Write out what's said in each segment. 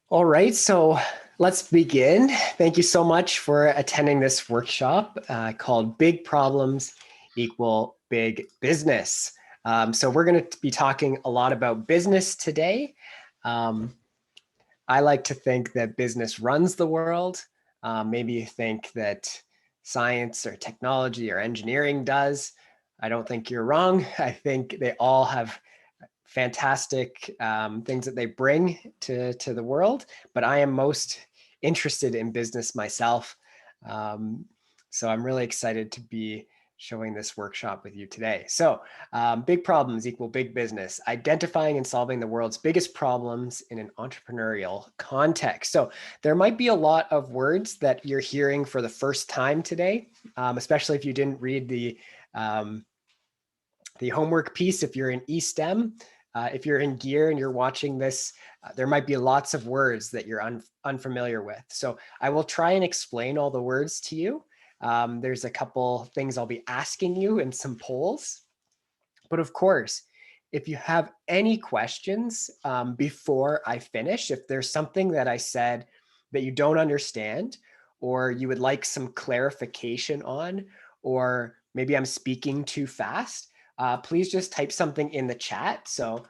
All right, so let's begin. Thank you so much for attending this workshop called Big Problems Equal Big Business. So we're going to be talking a lot about business today. Um, I like to think that business runs the world. Maybe you think that science or technology or engineering does. I don't think you're wrong. I think they all have fantastic things that they bring to the world, but I am most interested in business myself. Um, so I'm really excited to be showing this workshop with you today. So big problems equal big business, identifying and solving the world's biggest problems in an entrepreneurial context. So there might be a lot of words that you're hearing for the first time today, especially if you didn't read the homework piece. If you're in eSTEM, if you're in gear and you're watching this, there might be lots of words that you're unfamiliar with. So I will try and explain all the words to you. There's a couple things I'll be asking you in some polls. But of course, if you have any questions before I finish, if there's something that I said that you don't understand, or you would like some clarification on, or maybe I'm speaking too fast, please just type something in the chat. So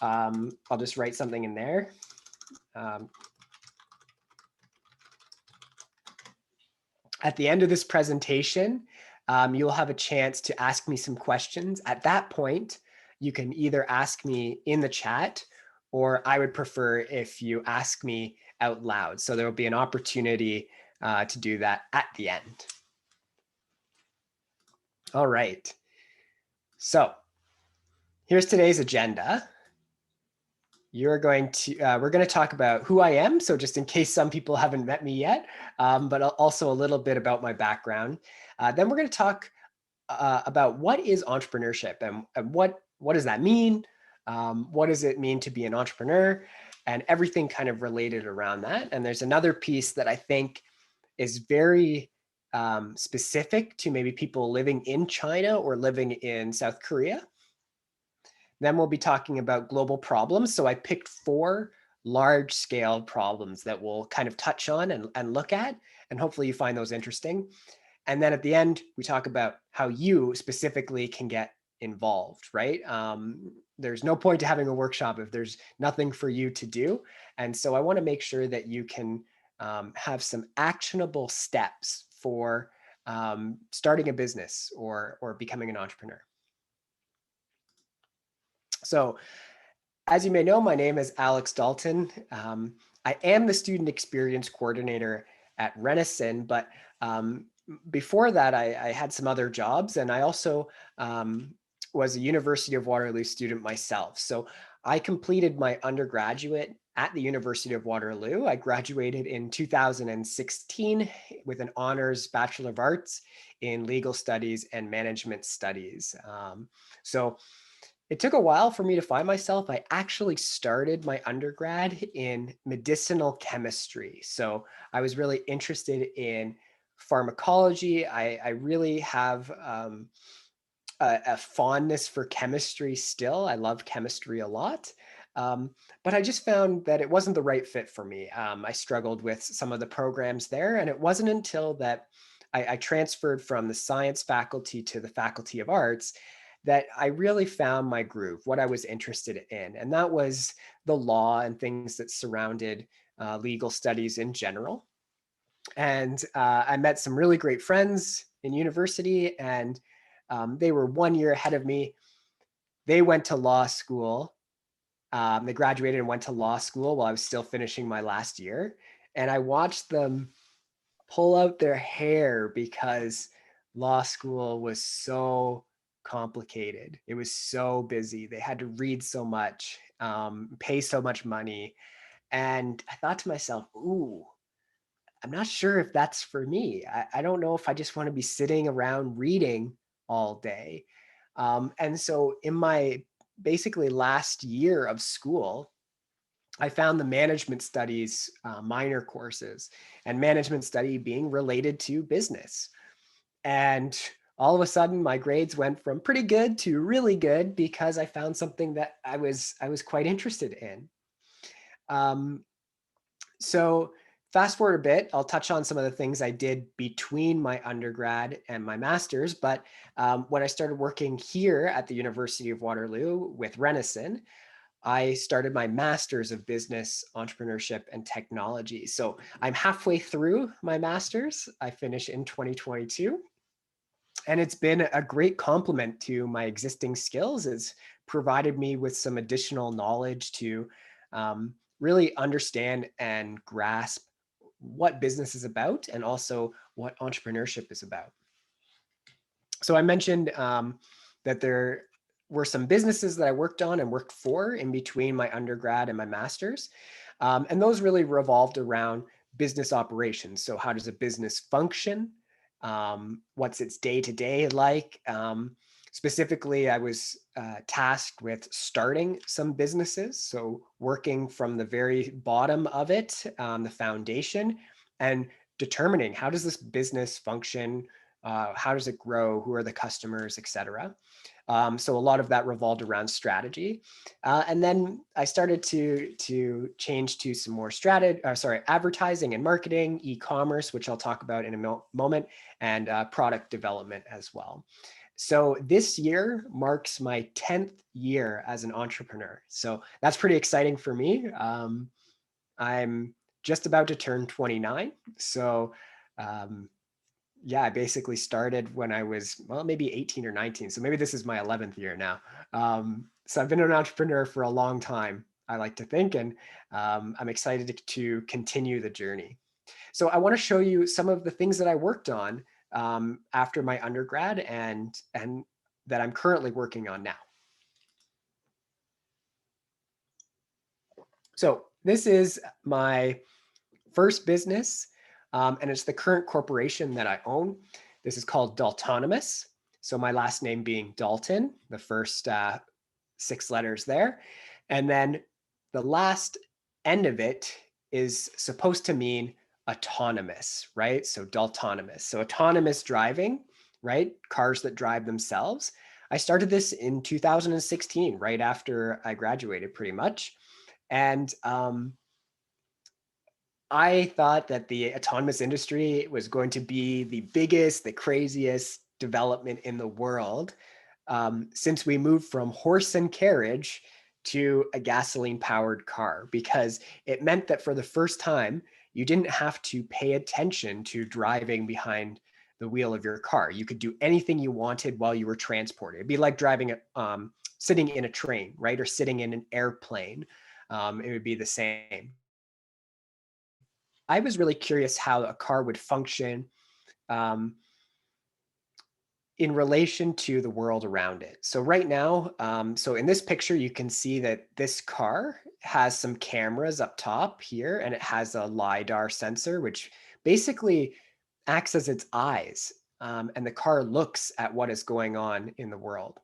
I'll just write something in there. At the end of this presentation, you'll have a chance to ask me some questions. At that point, you can either ask me in the chat, or I would prefer if you ask me out loud. So there will be an opportunity to do that at the end. All right. So here's today's agenda. We're going to talk about who I am. So just in case some people haven't met me yet, but also a little bit about my background. Then we're going to talk about what is entrepreneurship and what does that mean? What does it mean to be an entrepreneur, and everything kind of related around that. And there's another piece that I think is very specific to maybe people living in China or living in South Korea. Then we'll be talking about global problems. So I picked 4 large scale problems that we'll kind of touch on and look at, and hopefully you find those interesting. And then at the end, we talk about how you specifically can get involved, right? There's no point to having a workshop if there's nothing for you to do. And so I want to make sure that you can have some actionable steps for starting a business or becoming an entrepreneur. So as you may know, my name is Alex Dalton. I am the student experience coordinator at Renison, but before that, I had some other jobs, and I also was a University of Waterloo student myself. So I completed my undergraduate at the University of Waterloo. I graduated in 2016 with an honors Bachelor of Arts in Legal Studies and Management Studies. So it took a while for me to find myself. I actually started my undergrad in medicinal chemistry. So I was really interested in pharmacology. I really have a fondness for chemistry still. I love chemistry a lot. But I just found that it wasn't the right fit for me. I struggled with some of the programs there, and it wasn't until that I transferred from the science faculty to the Faculty of Arts that I really found my groove, what I was interested in. And that was the law and things that surrounded legal studies in general. And I met some really great friends in university, and they were 1 year ahead of me. They went to law school. They graduated and went to law school while I was still finishing my last year. And I watched them pull out their hair because law school was so complicated. It was so busy. They had to read so much, pay so much money. And I thought to myself, ooh, I'm not sure if that's for me. I don't know if I just want to be sitting around reading all day. And so in my basically last year of school, I found the management studies minor courses, and management study being related to business. And all of a sudden my grades went from pretty good to really good because I found something that I was quite interested in. Um, So fast forward a bit, I'll touch on some of the things I did between my undergrad and my master's. But when I started working here at the University of Waterloo with Renison, I started my master's of business, entrepreneurship, and technology. So I'm halfway through my master's. I finish in 2022. And it's been a great complement to my existing skills. It's provided me with some additional knowledge to really understand and grasp what business is about and also what entrepreneurship is about. So I mentioned that there were some businesses that I worked on and worked for in between my undergrad and my master's. And those really revolved around business operations. So how does a business function? What's its day-to-day like? Specifically, I was tasked with starting some businesses. So working from the very bottom of it, the foundation, and determining how does this business function? How does it grow? Who are the customers, et cetera. So a lot of that revolved around strategy. And then I started to change to some more advertising and marketing, e-commerce, which I'll talk about in a moment, and product development as well. So this year marks my 10th year as an entrepreneur. So that's pretty exciting for me. I'm just about to turn 29. So yeah, I basically started when I was, well, maybe 18 or 19. So maybe this is my 11th year now. So I've been an entrepreneur for a long time, I like to think, and I'm excited to continue the journey. So I want to show you some of the things that I worked on after my undergrad and that I'm currently working on now. So this is my first business, and it's the current corporation that I own. This is called Daltonomous. So my last name being Dalton, the first 6 letters there. And then the last end of it is supposed to mean autonomous, right? So Daltonomous. So autonomous driving, right? Cars that drive themselves. I started this in 2016, right after I graduated pretty much. And I thought that the autonomous industry was going to be the biggest, the craziest development in the world since we moved from horse and carriage to a gasoline powered car, because it meant that for the first time, you didn't have to pay attention to driving behind the wheel of your car. You could do anything you wanted while you were transported. It'd be like driving, sitting in a train, right? Or sitting in an airplane. It would be the same. I was really curious how a car would function um, in relation to the world around it. So right now, so in this picture, you can see that this car has some cameras up top here, and it has a LiDAR sensor, which basically acts as its eyes. And the car looks at what is going on in the world.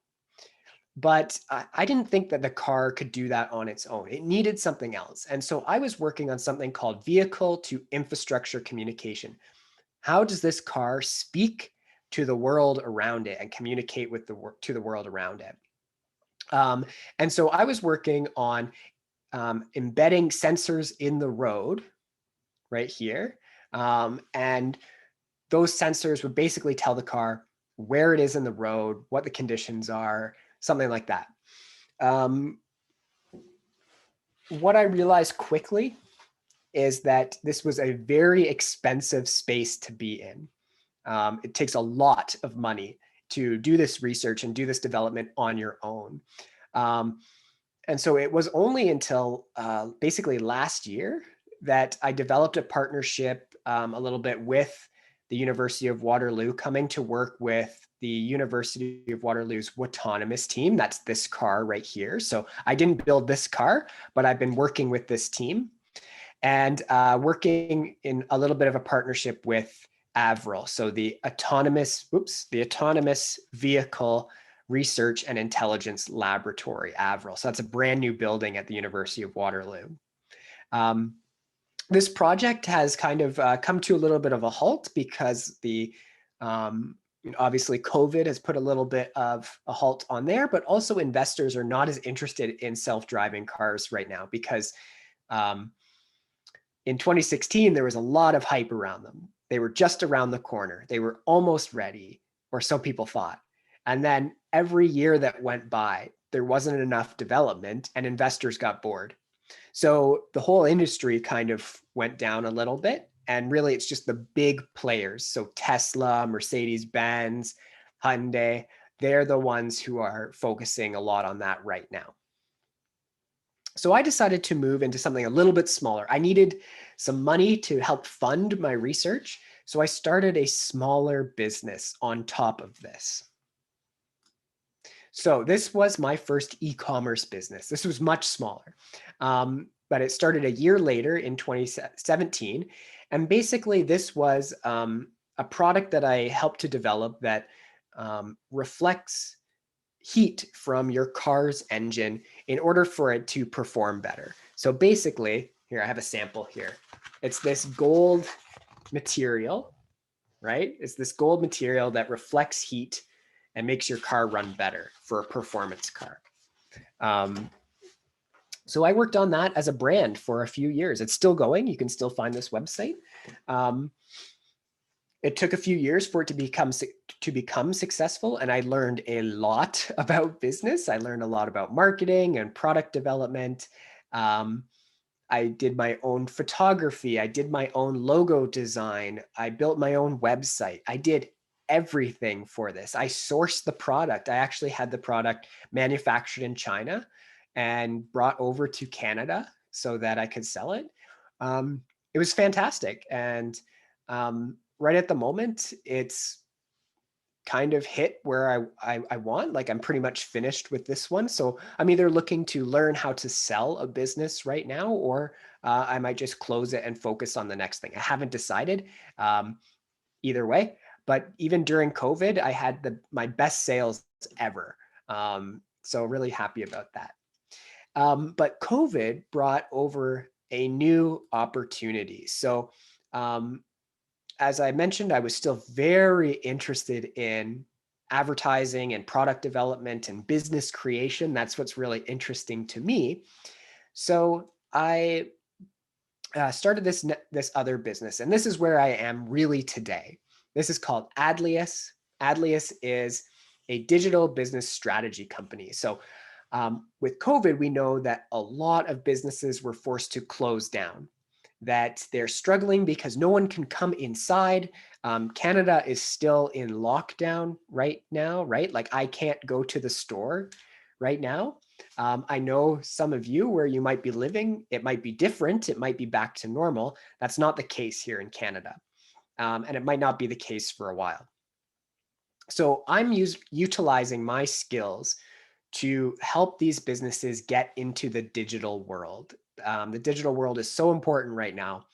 But I didn't think that the car could do that on its own. It needed something else. And so I was working on something called vehicle to infrastructure communication. How does this car speak to the world around it and communicate with to the world around it? And so I was working on embedding sensors in the road right here. And those sensors would basically tell the car where it is in the road, what the conditions are, something like that. What I realized quickly is that this was a very expensive space to be in. It takes a lot of money to do this research and do this development on your own. And so it was only until basically last year that I developed a partnership a little bit with the University of Waterloo, coming to work with the University of Waterloo's autonomous team. That's this car right here. So I didn't build this car, but I've been working with this team and working in a little bit of a partnership with Avril. So the autonomous vehicle research and intelligence laboratory, Avril. So that's a brand new building at the University of Waterloo. This project has kind of come to a little bit of a halt because obviously COVID has put a little bit of a halt on there, but also investors are not as interested in self-driving cars right now because in 2016, there was a lot of hype around them. They were just around the corner. They were almost ready, or so people thought. And then every year that went by, there wasn't enough development and investors got bored. So the whole industry kind of went down a little bit. And really, it's just the big players. So Tesla, Mercedes-Benz, Hyundai, they're the ones who are focusing a lot on that right now. So I decided to move into something a little bit smaller. I needed some money to help fund my research. So I started a smaller business on top of this. So this was my first e-commerce business. This was much smaller, but it started a year later in 2017. And basically this was a product that I helped to develop that reflects heat from your car's engine in order for it to perform better. So basically, here I have a sample here. It's this gold material, right? It's this gold material that reflects heat and makes your car run better for a performance car. So I worked on that as a brand for a few years. It's still going. You can still find this website. It took a few years for it to become successful, and I learned a lot about business. I learned a lot about marketing and product development. I did my own photography. I did my own logo design. I built my own website. I did everything for this. I sourced the product. I actually had the product manufactured in China and brought over to Canada so that I could sell it. It was fantastic. And right at the moment, it's kind of hit where I want. Like I'm pretty much finished with this one. So I'm either looking to learn how to sell a business right now, or I might just close it and focus on the next thing. I haven't decided either way. But even during COVID, I had my best sales ever. So really happy about that. But COVID brought over a new opportunity. So as I mentioned, I was still very interested in advertising and product development and business creation. That's what's really interesting to me. So I started this other business, and this is where I am really today. This is called Adlius. Adlius is a digital business strategy company. So with COVID, we know that a lot of businesses were forced to close down, that they're struggling because no one can come inside. Canada is still in lockdown right now, right? Like I can't go to the store right now. I know some of you where you might be living, it might be different. It might be back to normal. That's not the case here in Canada. And it might not be the case for a while. So I'm utilizing my skills to help these businesses get into the digital world. The digital world is so important right now.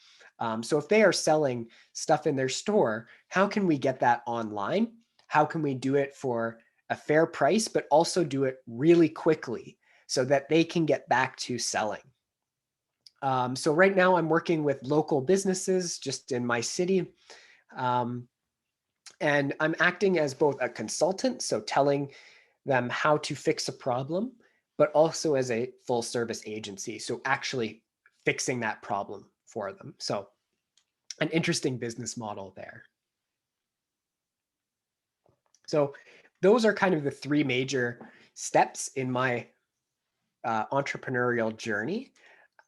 So if they are selling stuff in their store, how can we get that online? How can we do it for a fair price, but also do it really quickly so that they can get back to selling? So right now I'm working with local businesses just in my city. And I'm acting as both a consultant, so telling them how to fix a problem, but also as a full service agency. So actually fixing that problem for them. So an interesting business model there. So those are kind of the three major steps in my entrepreneurial journey.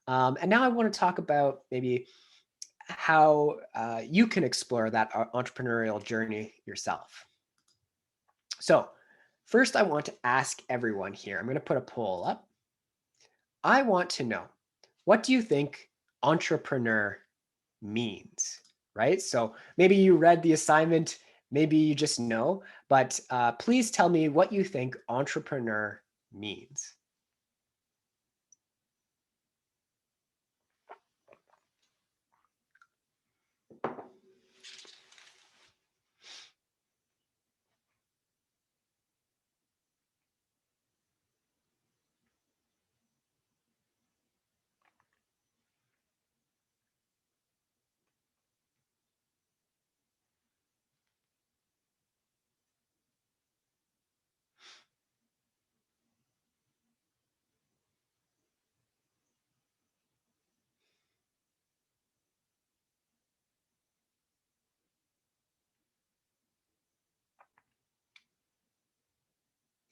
And now I want to talk about maybe how you can explore that entrepreneurial journey yourself. So first, I want to ask everyone here, I'm going to put a poll up. I want to know, what do you think entrepreneur means, right? So maybe you read the assignment, maybe you just know, but please tell me what you think entrepreneur means.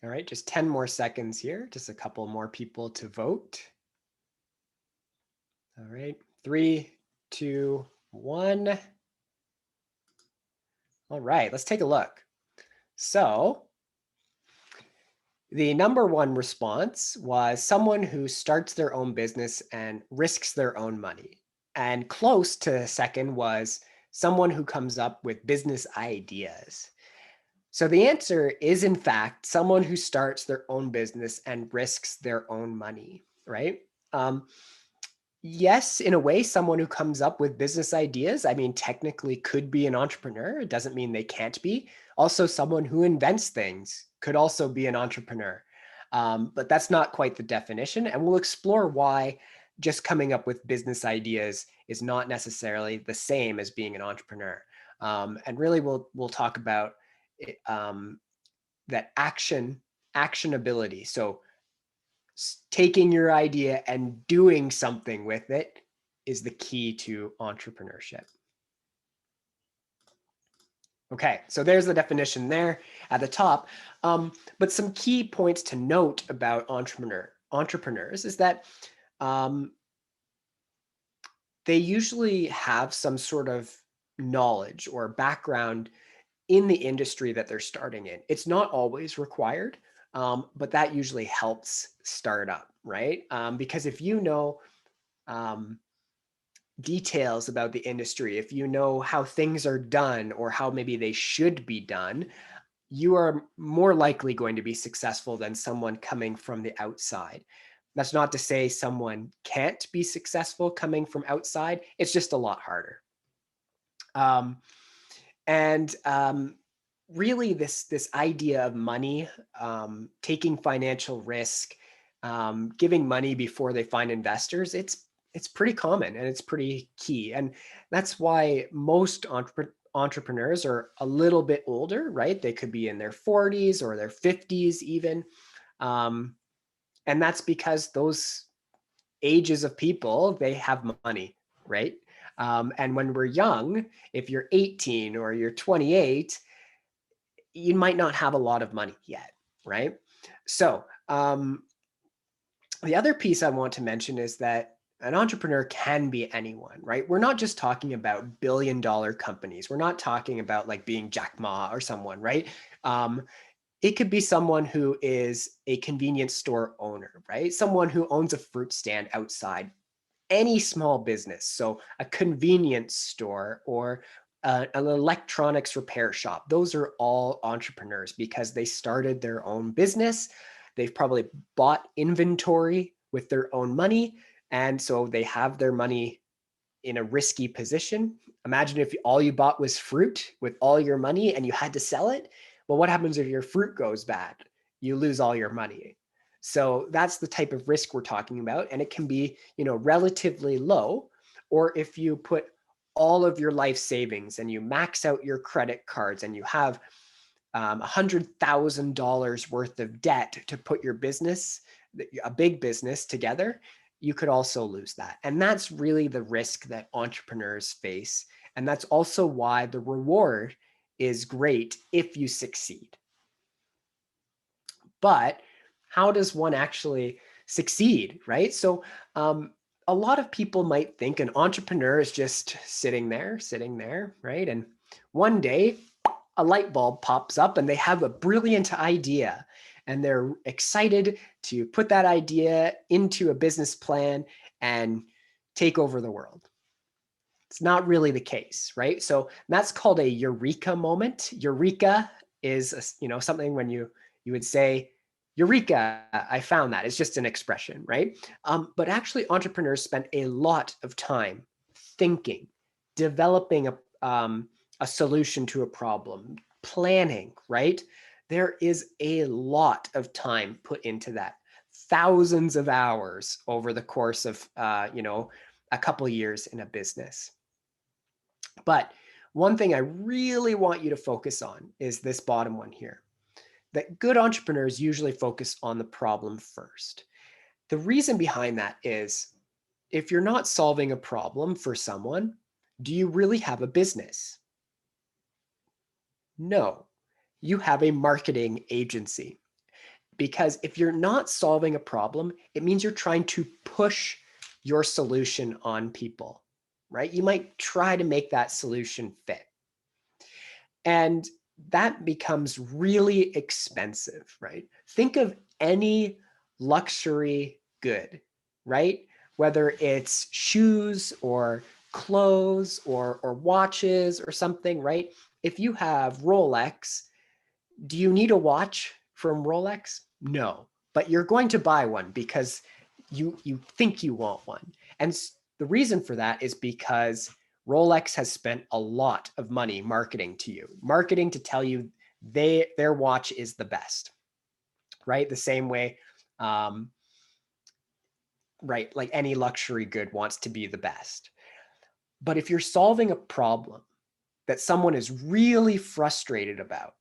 All right, just 10 more seconds here, just a couple more people to vote. All right, 3, 2, 1. All right, let's take a look. So the number one response was someone who starts their own business and risks their own money. And close to second was someone who comes up with business ideas. So the answer is, in fact, someone who starts their own business and risks their own money, right? Yes, in a way, someone who comes up with business ideas, I mean, technically could be an entrepreneur. It doesn't mean they can't be. Also, someone who invents things could also be an entrepreneur. But that's not quite the definition. And we'll explore why just coming up with business ideas is not necessarily the same as being an entrepreneur. And really, we'll talk about that actionability. So taking your idea and doing something with it is the key to entrepreneurship. Okay, so there's the definition there at the top. But some key points to note about entrepreneurs is that they usually have some sort of knowledge or background in the industry that they're starting in. It's not always required, but that usually helps start up, right? Because if you know details about the industry, if you know how things are done or how maybe they should be done, you are more likely going to be successful than someone coming from the outside. That's not to say someone can't be successful coming from outside. It's just a lot harder. And really, this idea of money, taking financial risk, giving money before they find investors, it's pretty common and it's pretty key. And that's why most entrepreneurs are a little bit older, right? They could be in their 40s or their 50s even. And that's because those ages of people, they have money, right? And when we're young, if you're 18 or you're 28, you might not have a lot of money yet, right? So the other piece I want to mention is that an entrepreneur can be anyone, right? We're not just talking about billion-dollar companies. We're not talking about like being Jack Ma or someone, right? It could be someone who is a convenience store owner, right? Someone who owns a fruit stand outside, any small business. So a convenience store or an electronics repair shop. Those are all entrepreneurs because they started their own business. They've probably bought inventory with their own money. And so they have their money in a risky position. Imagine if all you bought was fruit with all your money and you had to sell it. Well, what happens if your fruit goes bad? You lose all your money. So that's the type of risk we're talking about. And it can be, relatively low. Or if you put all of your life savings and you max out your credit cards and you have $100,000 worth of debt to put your business, a big business together, you could also lose that. And that's really the risk that entrepreneurs face. And that's also why the reward is great if you succeed. But how does one actually succeed, right? So a lot of people might think an entrepreneur is just sitting there, right? And one day a light bulb pops up and they have a brilliant idea and they're excited to put that idea into a business plan and take over the world. It's not really the case, right? So that's called a eureka moment. Eureka is, something when you would say, Eureka, I found that. It's just an expression, right? But actually, entrepreneurs spend a lot of time thinking, developing a solution to a problem, planning, right? There is a lot of time put into that, thousands of hours over the course of, a couple of years in a business. But one thing I really want you to focus on is this bottom one here, that good entrepreneurs usually focus on the problem first. The reason behind that is if you're not solving a problem for someone, do you really have a business? No, you have a marketing agency. Because if you're not solving a problem, it means you're trying to push your solution on people, right? You might try to make that solution fit. And that becomes really expensive, right? Think of any luxury good, right? Whether it's shoes or clothes or watches or something, right? If you have Rolex, do you need a watch from Rolex? No, but you're going to buy one because you think you want one. And the reason for that is because Rolex has spent a lot of money marketing to you, marketing to tell you their watch is the best, right? The same way, right? Like any luxury good wants to be the best. But if you're solving a problem that someone is really frustrated about,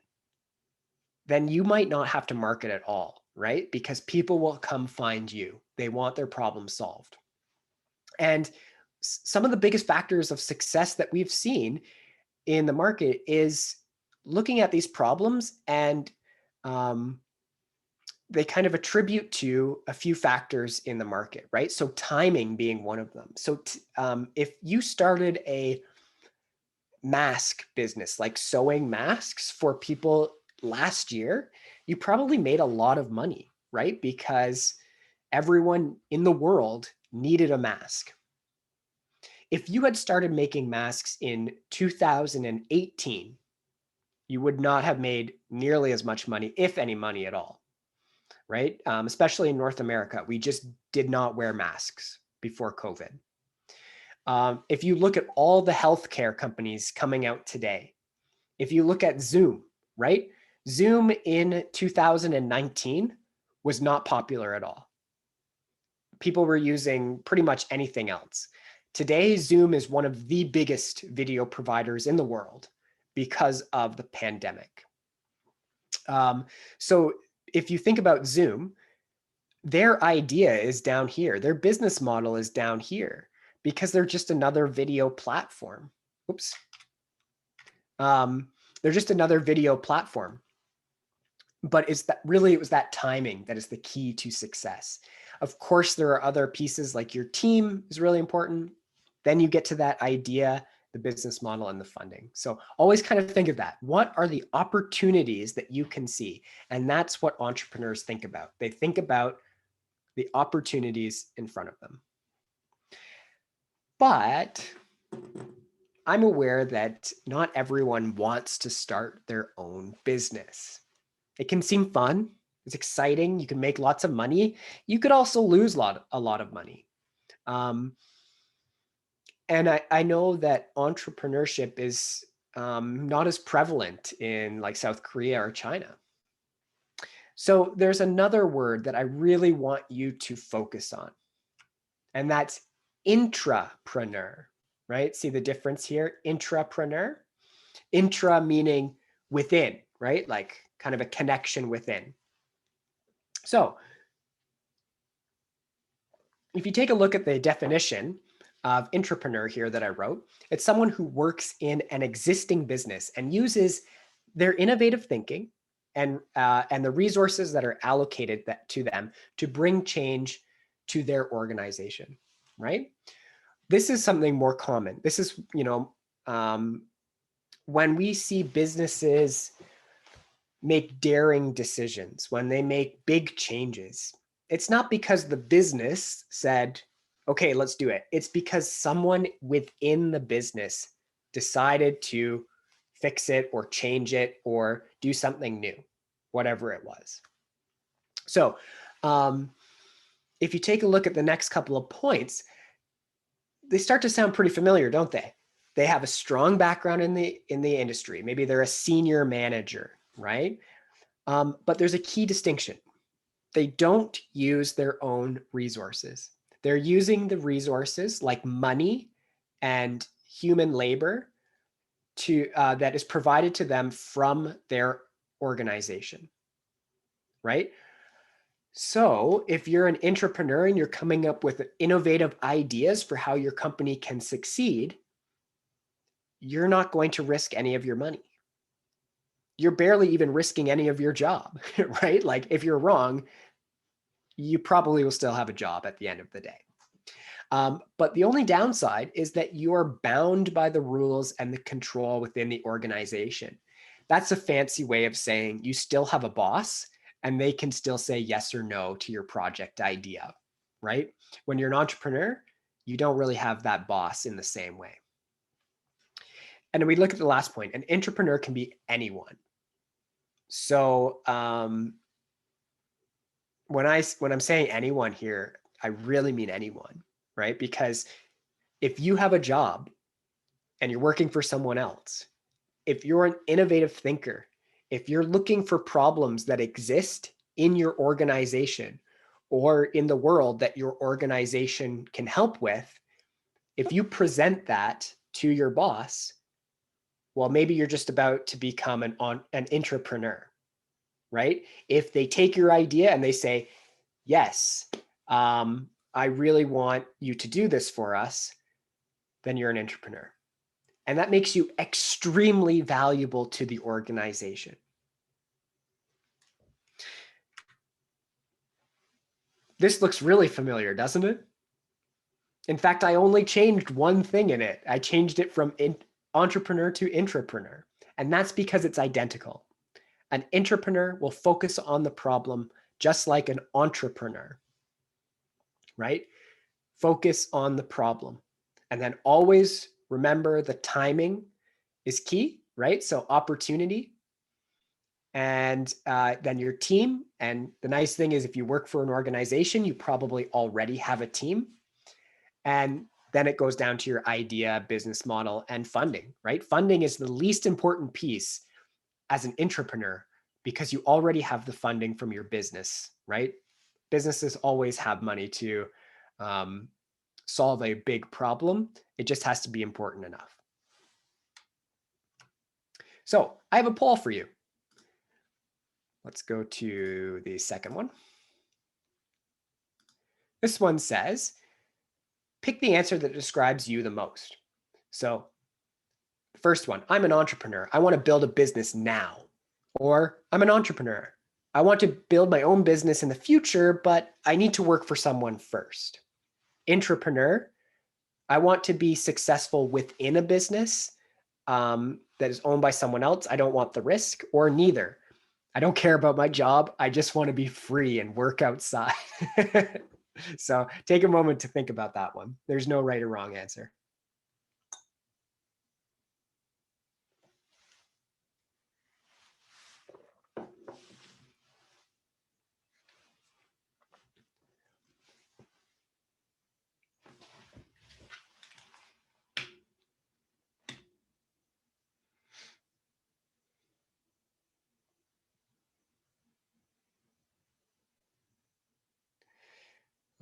then you might not have to market at all, right? Because people will come find you. They want their problem solved. And some of the biggest factors of success that we've seen in the market is looking at these problems, and they kind of attribute to a few factors in the market, right? So timing being one of them. So if you started a mask business, like sewing masks for people last year, you probably made a lot of money, right? Because everyone in the world needed a mask. If you had started making masks in 2018, you would not have made nearly as much money, if any money at all, right? Especially in North America, we just did not wear masks before COVID. If you look at all the healthcare companies coming out today, if you look at Zoom, right? Zoom in 2019 was not popular at all. People were using pretty much anything else. Today, Zoom is one of the biggest video providers in the world because of the pandemic. So if you think about Zoom, their idea is down here. Their business model is down here because they're just another video platform. Oops. They're just another video platform. But it's that really, it was that timing that is the key to success. Of course, there are other pieces like your team is really important. Then you get to that idea, the business model, and the funding. So always kind of think of that. What are the opportunities that you can see? And that's what entrepreneurs think about. They think about the opportunities in front of them. But I'm aware that not everyone wants to start their own business. It can seem fun. It's exciting. You can make lots of money. You could also lose a lot of money. And I know that entrepreneurship is not as prevalent in like South Korea or China. So there's another word that I really want you to focus on, and that's intrapreneur, right? See the difference here? Intrapreneur. Intra meaning within, right? Like kind of a connection within. So if you take a look at the definition of intrapreneur here that I wrote, it's someone who works in an existing business and uses their innovative thinking and the resources that are allocated to them to bring change to their organization, right? This is something more common. This is, when we see businesses make daring decisions, when they make big changes, it's not because the business said, okay, let's do it. It's because someone within the business decided to fix it or change it or do something new, whatever it was. So if you take a look at the next couple of points, they start to sound pretty familiar, don't they? They have a strong background in the industry. Maybe they're a senior manager, right? But there's a key distinction. They don't use their own resources. They're using the resources like money and human labor that is provided to them from their organization, right? So if you're an entrepreneur and you're coming up with innovative ideas for how your company can succeed, you're not going to risk any of your money. you're barely even risking any of your job, right? Like if you're wrong, you probably will still have a job at the end of the day. But the only downside is that you are bound by the rules and the control within the organization. That's a fancy way of saying you still have a boss and they can still say yes or no to your project idea, right? When you're an entrepreneur, you don't really have that boss in the same way. And then we look at the last point. An entrepreneur can be anyone. So when I'm saying anyone here, I really mean anyone, right? Because if you have a job and you're working for someone else, if you're an innovative thinker, if you're looking for problems that exist in your organization or in the world that your organization can help with, if you present that to your boss, well, maybe you're just about to become an entrepreneur, right? If they take your idea and they say, yes, I really want you to do this for us, then you're an entrepreneur. And that makes you extremely valuable to the organization. This looks really familiar, doesn't it? In fact, I only changed one thing in it. I changed it from entrepreneur to intrapreneur. And that's because it's identical. An entrepreneur will focus on the problem just like an entrepreneur, right? Focus on the problem. And then always remember the timing is key, right? So opportunity and then your team. And the nice thing is if you work for an organization, you probably already have a team. And then it goes down to your idea, business model, and funding, right? Funding is the least important piece as an entrepreneur because you already have the funding from your business, right? Businesses always have money to solve a big problem. It just has to be important enough. So I have a poll for you. Let's go to the second one. This one says, pick the answer that describes you the most. So first one, I'm an entrepreneur. I want to build a business now. Or I'm an entrepreneur. I want to build my own business in the future, but I need to work for someone first. Entrepreneur, I want to be successful within a business that is owned by someone else. I don't want the risk, or neither. I don't care about my job. I just want to be free and work outside. So take a moment to think about that one. There's no right or wrong answer.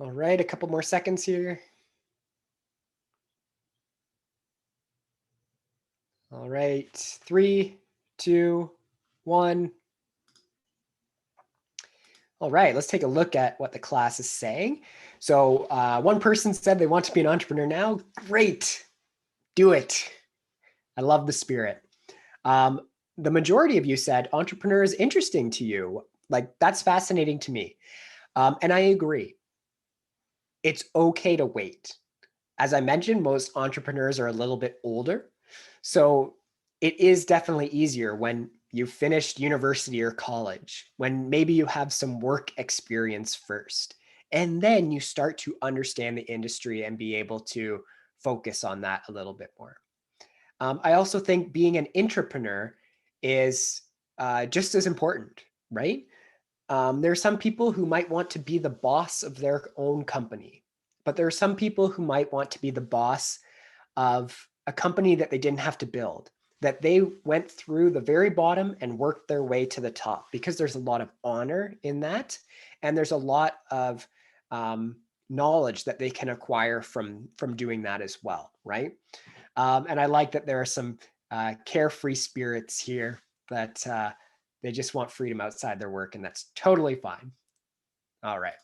All right, a couple more seconds here. All right, 3, 2, 1. All right, let's take a look at what the class is saying. So one person said they want to be an entrepreneur now. Great, do it. I love the spirit. The majority of you said entrepreneur is interesting to you. Like, that's fascinating to me. And I agree. It's okay to wait. As I mentioned, most entrepreneurs are a little bit older. So it is definitely easier when you finished university or college, when maybe you have some work experience first, and then you start to understand the industry and be able to focus on that a little bit more. I also think being an entrepreneur is just as important, right? There are some people who might want to be the boss of their own company, but there are some people who might want to be the boss of a company that they didn't have to build, that they went through the very bottom and worked their way to the top, because there's a lot of honor in that. And there's a lot of knowledge that they can acquire from doing that as well, right? And I like that there are some carefree spirits here that they just want freedom outside their work, and that's totally fine. All right.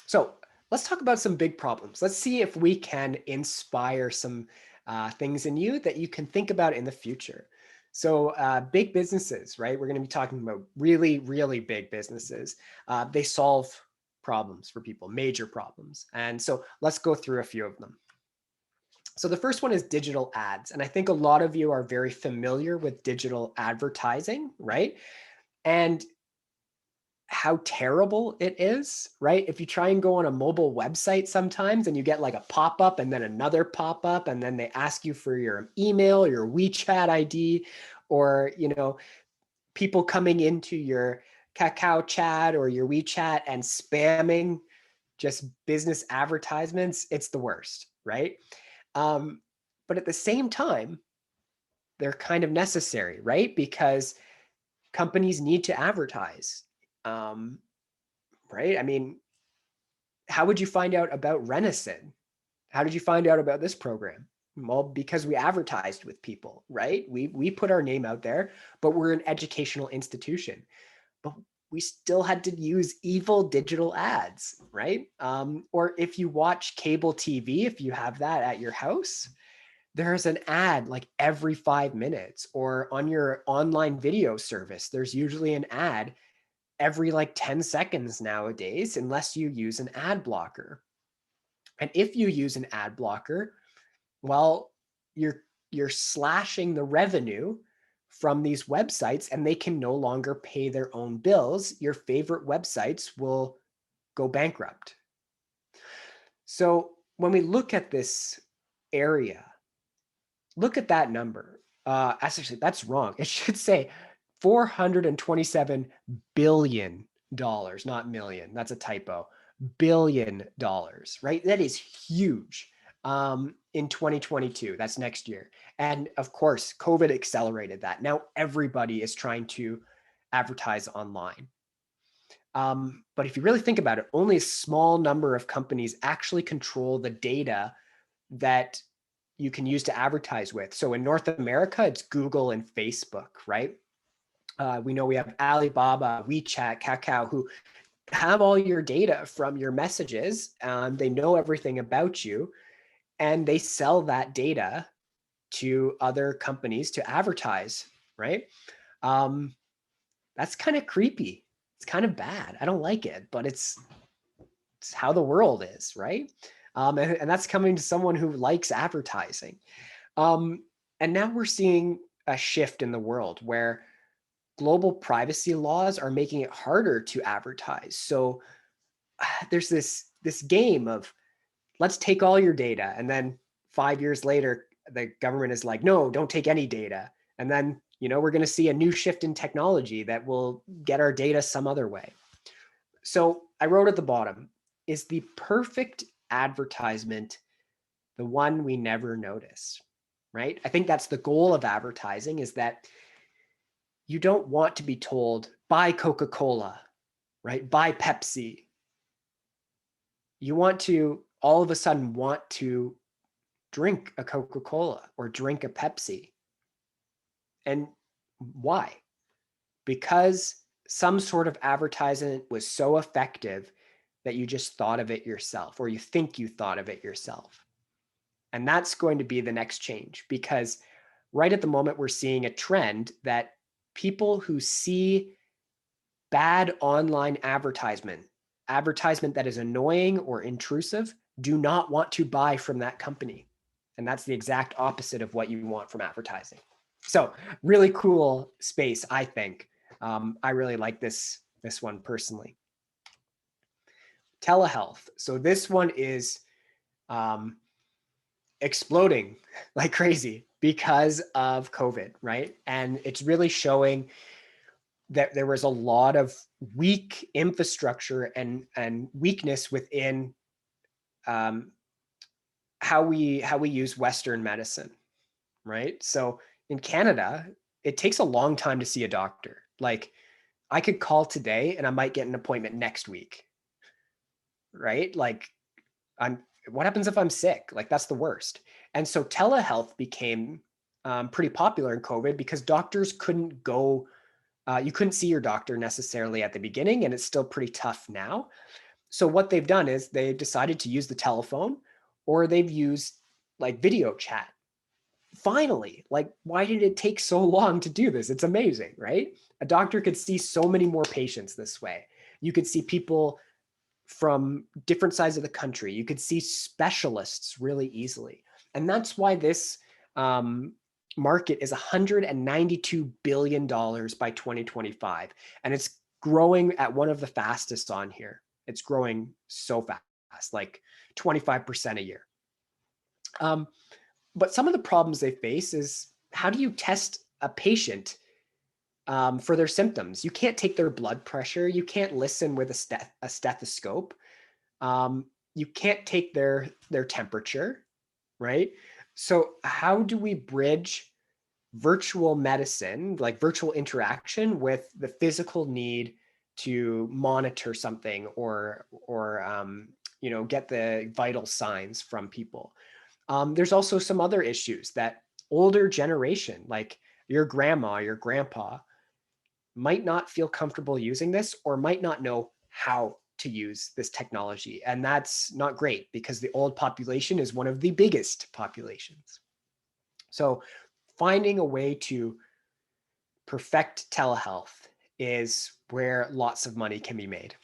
So let's talk about some big problems. Let's see if we can inspire some things in you that you can think about in the future. So big businesses, right? We're going to be talking about really, really big businesses. They solve problems for people, major problems. And so let's go through a few of them. So the first one is digital ads. And I think a lot of you are very familiar with digital advertising, right? And how terrible it is, right? If you try and go on a mobile website sometimes and you get like a pop-up and then another pop-up, and then they ask you for your email, your WeChat ID, or, people coming into your Kakao chat or your WeChat and spamming just business advertisements, it's the worst, right? But at the same time, they're kind of necessary, right? Because companies need to advertise, right? I mean, how would you find out about Renison? How did you find out about this program? Well, because we advertised with people, right? We put our name out there, but we're an educational institution. But we still had to use evil digital ads, right? Or if you watch cable TV, if you have that at your house, there's an ad like every 5 minutes, or on your online video service, there's usually an ad every like 10 seconds nowadays, unless you use an ad blocker. And if you use an ad blocker, well, you're slashing the revenue from these websites, and they can no longer pay their own bills. Your favorite websites will go bankrupt. So when we look at this area, look at that number. Actually, that's wrong. It should say $427 billion, not million. That's a typo. $1 billion, right? That is huge. In 2022, that's next year. And of course, COVID accelerated that. Now everybody is trying to advertise online. But if you really think about it, only a small number of companies actually control the data that you can use to advertise with. So in North America, it's Google and Facebook, right? We know we have Alibaba, WeChat, Kakao, who have all your data from your messages. They know everything about you, and they sell that data to other companies to advertise, right? That's kind of creepy. It's kind of bad. I don't like it, but it's how the world is, right? And that's coming to someone who likes advertising. And now we're seeing a shift in the world where global privacy laws are making it harder to advertise. So there's this game of, let's take all your data, and then 5 years later, the government is like, no, don't take any data. And then, we're going to see a new shift in technology that will get our data some other way. So I wrote at the bottom, is the perfect advertisement the one we never notice, right? I think that's the goal of advertising, is that you don't want to be told, buy Coca-Cola, right? Buy Pepsi. You want to all of a sudden want to drink a Coca-Cola or drink a Pepsi. And why? Because some sort of advertisement was so effective that you just thought of it yourself, or you think you thought of it yourself. And that's going to be the next change, because right at the moment, we're seeing a trend that people who see bad online advertisement that is annoying or intrusive, do not want to buy from that company. And that's the exact opposite of what you want from advertising. So really cool space, I think. I really like this one personally. Telehealth. So this one is exploding like crazy because of COVID, right? And it's really showing that there was a lot of weak infrastructure and weakness within how we use Western medicine, right? So in Canada, it takes a long time to see a doctor. Like, I could call today and I might get an appointment next week, right? Like, what happens if I'm sick? Like, that's the worst. And so telehealth became pretty popular in COVID because doctors couldn't go, you couldn't see your doctor necessarily at the beginning, and it's still pretty tough now. So what they've done is they've decided to use the telephone, or they've used like video chat. finally, like, why did it take so long to do this? It's amazing, right? A doctor could see so many more patients this way. You could see people from different sides of the country. You could see specialists really easily. And that's why this market is $192 billion by 2025. And it's growing at one of the fastest on here. It's growing so fast, like 25% a year. But some of the problems they face is, how do you test a patient for their symptoms? You can't take their blood pressure. You can't listen with a stethoscope. You can't take their temperature, right? So how do we bridge virtual medicine, like virtual interaction, with the physical need to monitor something or get the vital signs from people? There's also some other issues that older generation, like your grandma, your grandpa, might not feel comfortable using this or might not know how to use this technology. And that's not great because the old population is one of the biggest populations. So finding a way to perfect telehealth is where lots of money can be made.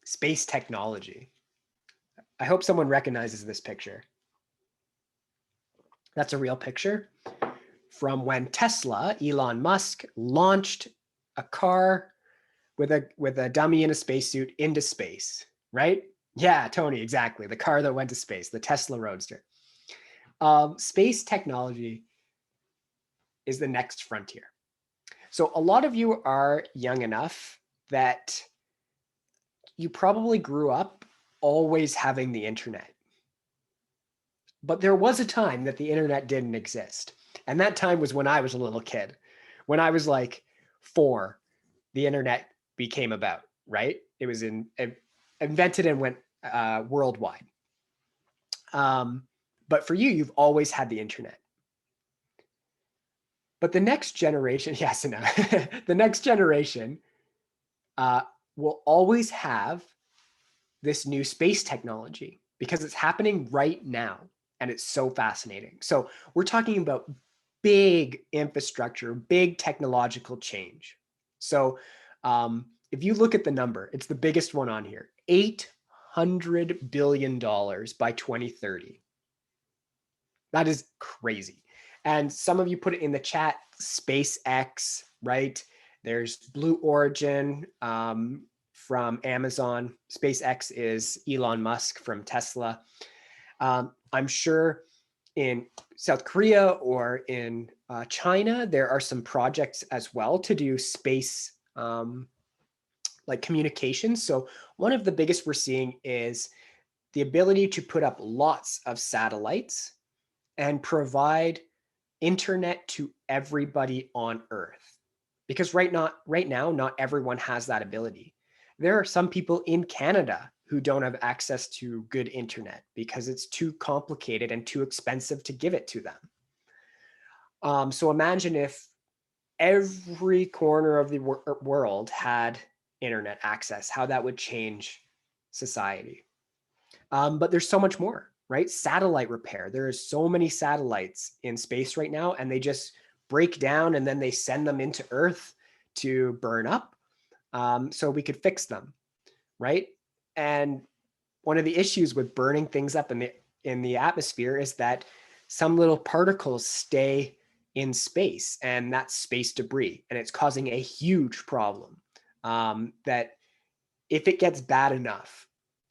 Space technology. I hope someone recognizes this picture. That's a real picture from when Tesla, Elon Musk, launched a car with a dummy in a spacesuit into space, right? Yeah, Tony, exactly. The car that went to space, the Tesla Roadster. Space technology is the next frontier. So a lot of you are young enough that you probably grew up always having the internet. But there was a time that the internet didn't exist. And that time was when I was a little kid. When I was like 4, the internet became about, right? It was invented and went worldwide. But for you, you've always had the internet. But the next generation, yes and no, the next generation will always have this new space technology because it's happening right now. And it's so fascinating. So we're talking about big infrastructure, big technological change. So if you look at the number, it's the biggest one on here, $800 billion by 2030. That is crazy. And some of you put it in the chat, SpaceX, right? There's Blue Origin from Amazon. SpaceX is Elon Musk from Tesla. I'm sure in South Korea or in China, there are some projects as well to do space like communications. So one of the biggest we're seeing is the ability to put up lots of satellites and provide internet to everybody on Earth. Because right now, not everyone has that ability. There are some people in Canada who don't have access to good internet because it's too complicated and too expensive to give it to them. So imagine if every corner of the world had internet access, how that would change society. But there's so much more, right? Satellite repair. There are so many satellites in space right now, and they just break down and then they send them into Earth to burn up so we could fix them, right? And one of the issues with burning things up in the atmosphere is that some little particles stay in space, and that's space debris, and it's causing a huge problem that if it gets bad enough,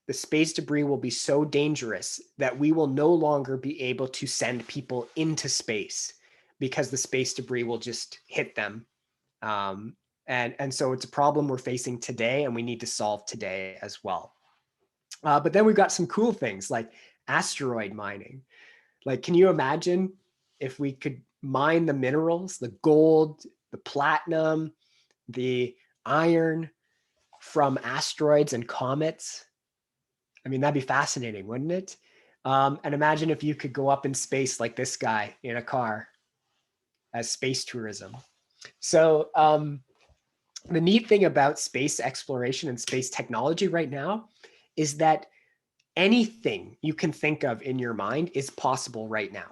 the space debris will be so dangerous that we will no longer be able to send people into space because the space debris will just hit them. And so it's a problem we're facing today and we need to solve today as well. But then we've got some cool things like asteroid mining. Like, can you imagine if we could mine the minerals, the gold, the platinum, the iron from asteroids and comets? I mean, that'd be fascinating, wouldn't it? And imagine if you could go up in space like this guy in a car as space tourism. So the neat thing about space exploration and space technology right now is that anything you can think of in your mind is possible right now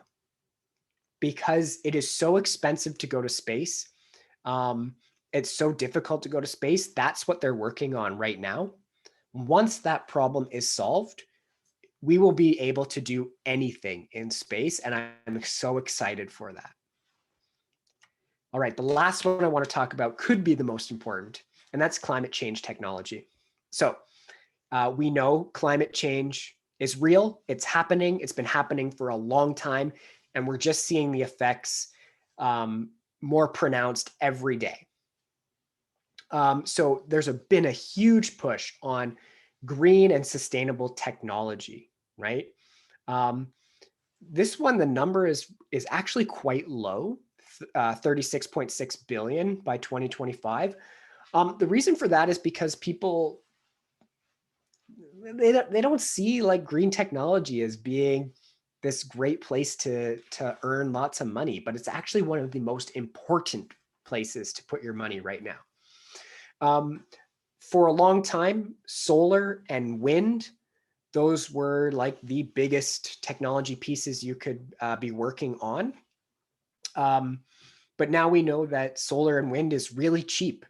because it is so expensive to go to space. It's so difficult to go to space. That's what they're working on right now. Once that problem is solved, we will be able to do anything in space, and I'm so excited for that. All right, the last one I want to talk about could be the most important, and that's climate change technology. So we know climate change is real. It's happening. It's been happening for a long time, and we're just seeing the effects more pronounced every day. So there's been a huge push on green and sustainable technology, right? This one, the number is actually quite low, 36.6 billion by 2025. The reason for that is because people, they don't see like green technology as being this great place to earn lots of money, but it's actually one of the most important places to put your money right now. For a long time, solar and wind, those were like the biggest technology pieces you could be working on. But now we know that solar and wind is really cheap,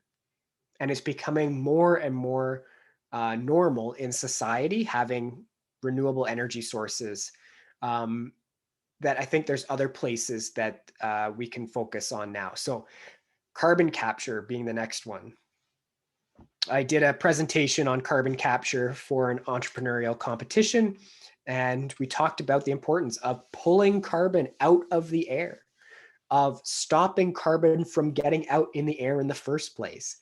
and it's becoming more and more normal in society, having renewable energy sources. That I think there's other places that we can focus on now. So carbon capture being the next one. I did a presentation on carbon capture for an entrepreneurial competition, and we talked about the importance of pulling carbon out of the air, of stopping carbon from getting out in the air in the first place.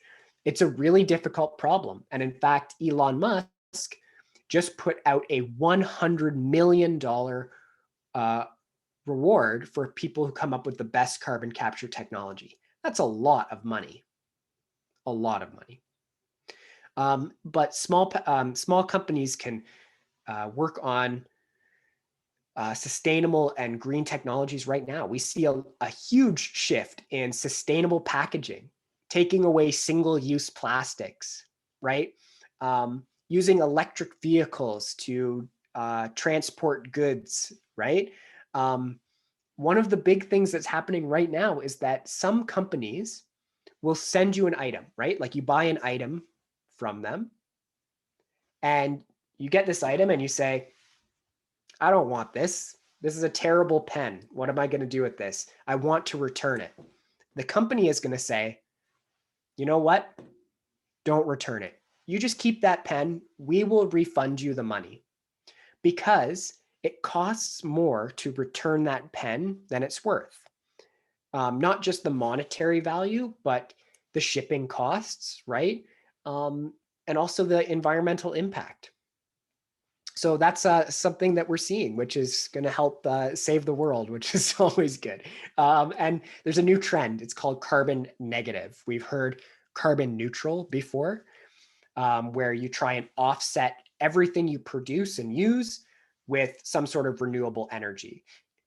It's a really difficult problem. And in fact, Elon Musk just put out a $100 million reward for people who come up with the best carbon capture technology. That's a lot of money, a lot of money. But small companies can work on sustainable and green technologies right now. We see a huge shift in sustainable packaging, taking away single-use plastics, right? Using electric vehicles to transport goods, right? One of the big things that's happening right now is that some companies will send you an item, right? Like you buy an item from them and you get this item and you say, I don't want this. This is a terrible pen. What am I going to do with this? I want to return it. The company is going to say, you know what? Don't return it. You just keep that pen. We will refund you the money because it costs more to return that pen than it's worth. Not just the monetary value, but the shipping costs, right? And also the environmental impact. So that's something that we're seeing, which is going to help save the world, which is always good. And there's a new trend. It's called carbon negative. We've heard carbon neutral before, where you try and offset everything you produce and use with some sort of renewable energy.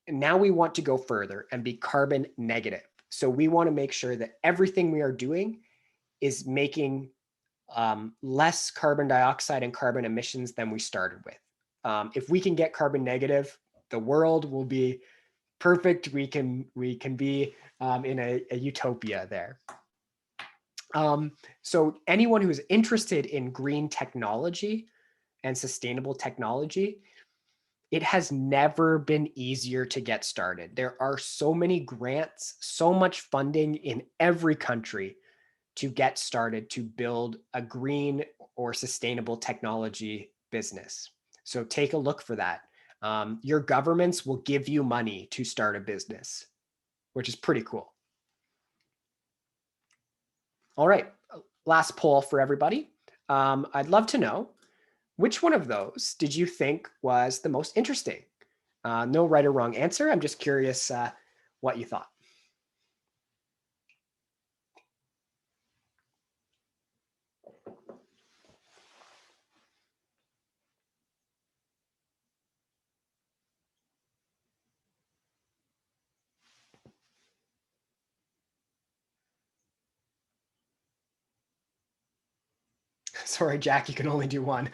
And now we want to go further and be carbon negative. So we want to make sure that everything we are doing is making less carbon dioxide and carbon emissions than we started with. If we can get carbon negative, the world will be perfect. We can be in a utopia there. So anyone who's interested in green technology and sustainable technology, it has never been easier to get started. There are so many grants, so much funding in every country to get started to build a green or sustainable technology business. So take a look for that. Your governments will give you money to start a business, which is pretty cool. All right, last poll for everybody. I'd love to know, which one of those did you think was the most interesting? No right or wrong answer. I'm just curious what you thought. Sorry, Jack, you can only do one.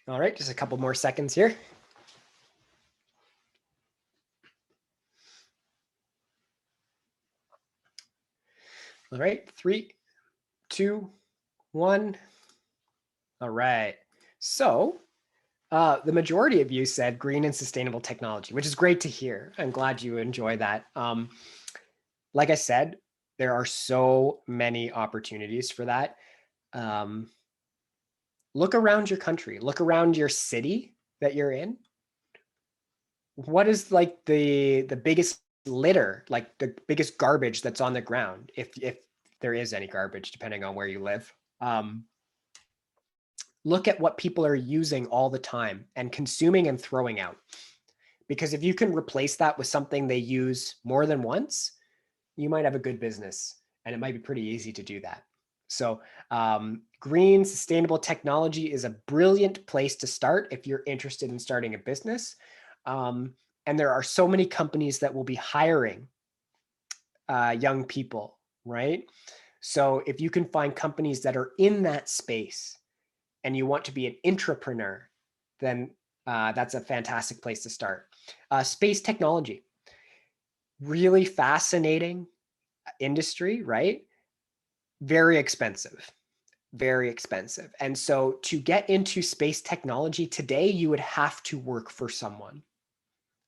All right, just a couple more seconds here. All right, 3, 2, 1. All right. So the majority of you said green and sustainable technology, which is great to hear. I'm glad you enjoy that. Like I said, there are so many opportunities for that. Look around your country, look around your city that you're in. What is like the biggest litter, like the biggest garbage that's on the ground, if there is any garbage, depending on where you live? Look at what people are using all the time and consuming and throwing out. Because if you can replace that with something they use more than once, you might have a good business, and it might be pretty easy to do that. So green, sustainable technology is a brilliant place to start if you're interested in starting a business. And there are so many companies that will be hiring young people, right? So if you can find companies that are in that space and you want to be an intrapreneur, then that's a fantastic place to start. Space technology, really fascinating industry, right? Very expensive, very expensive. And so to get into space technology today, you would have to work for someone.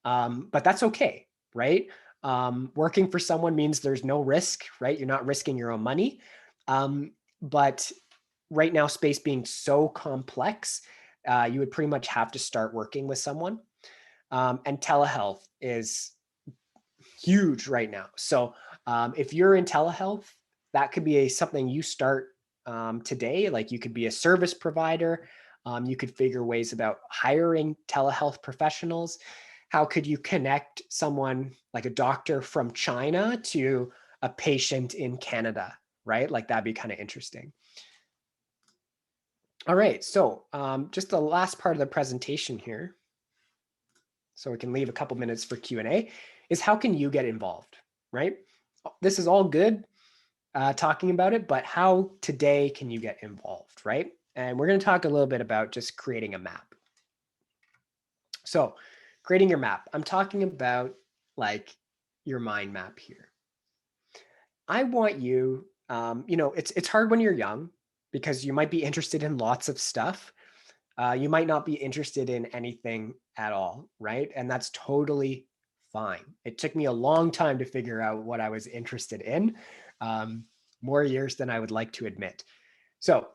But that's okay, right? Working for someone means there's no risk, right? You're not risking your own money. But right now, space being so complex, you would pretty much have to start working with someone. And telehealth is huge right now. So if you're in telehealth, that could be something you start today. Like you could be a service provider. You could figure ways about hiring telehealth professionals. How could you connect someone like a doctor from China to a patient in Canada, right? Like that'd be kind of interesting. All right, so just the last part of the presentation here, so we can leave a couple minutes for Q&A, is how can you get involved, right? This is all good talking about it, but how today can you get involved, right? And we're going to talk a little bit about just creating a map. So creating your map, I'm talking about like your mind map here. I want you, it's hard when you're young because you might be interested in lots of stuff. You might not be interested in anything at all, right? And that's totally fine. It took me a long time to figure out what I was interested in, more years than I would like to admit. So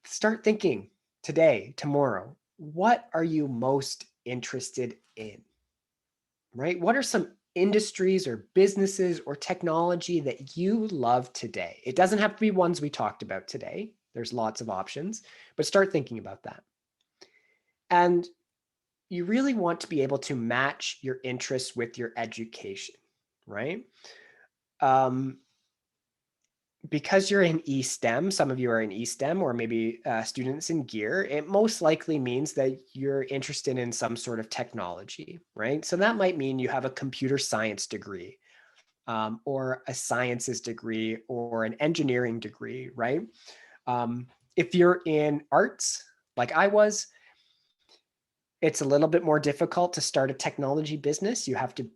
start thinking today, tomorrow, what are you most interested in, right? What are some industries or businesses or technology that you love today? It doesn't have to be ones we talked about today. There's lots of options, but start thinking about that. And you really want to be able to match your interests with your education, right? Because you're in eSTEM, some of you are in eSTEM or maybe students in gear, it most likely means that you're interested in some sort of technology, right? So that might mean you have a computer science degree or a sciences degree or an engineering degree, right? If you're in arts, like I was, it's a little bit more difficult to start a technology business. You have to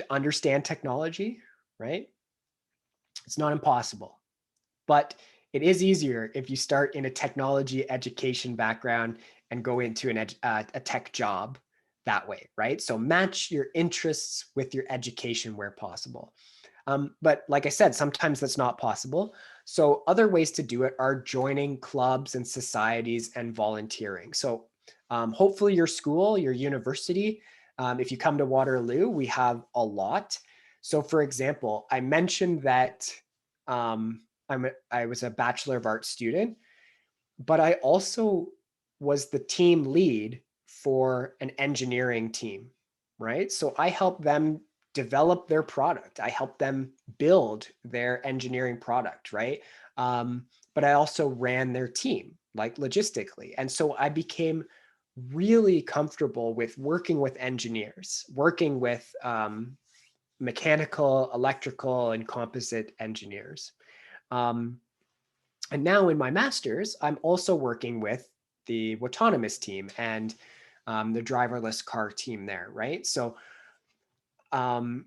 understand technology, right? It's not impossible, but it is easier if you start in a technology education background and go into a tech job that way, right? So match your interests with your education where possible. But like I said, sometimes that's not possible. So other ways to do it are joining clubs and societies and volunteering. So hopefully your school, your university, if you come to Waterloo, we have a lot. So for example, I mentioned that I was a Bachelor of Arts student, but I also was the team lead for an engineering team, right? So I helped them develop their product. I helped them build their engineering product, right? But I also ran their team, like logistically. And so I became really comfortable with working with engineers, working with mechanical, electrical, and composite engineers. And now in my master's, I'm also working with the autonomous team and the driverless car team there, right? So I'm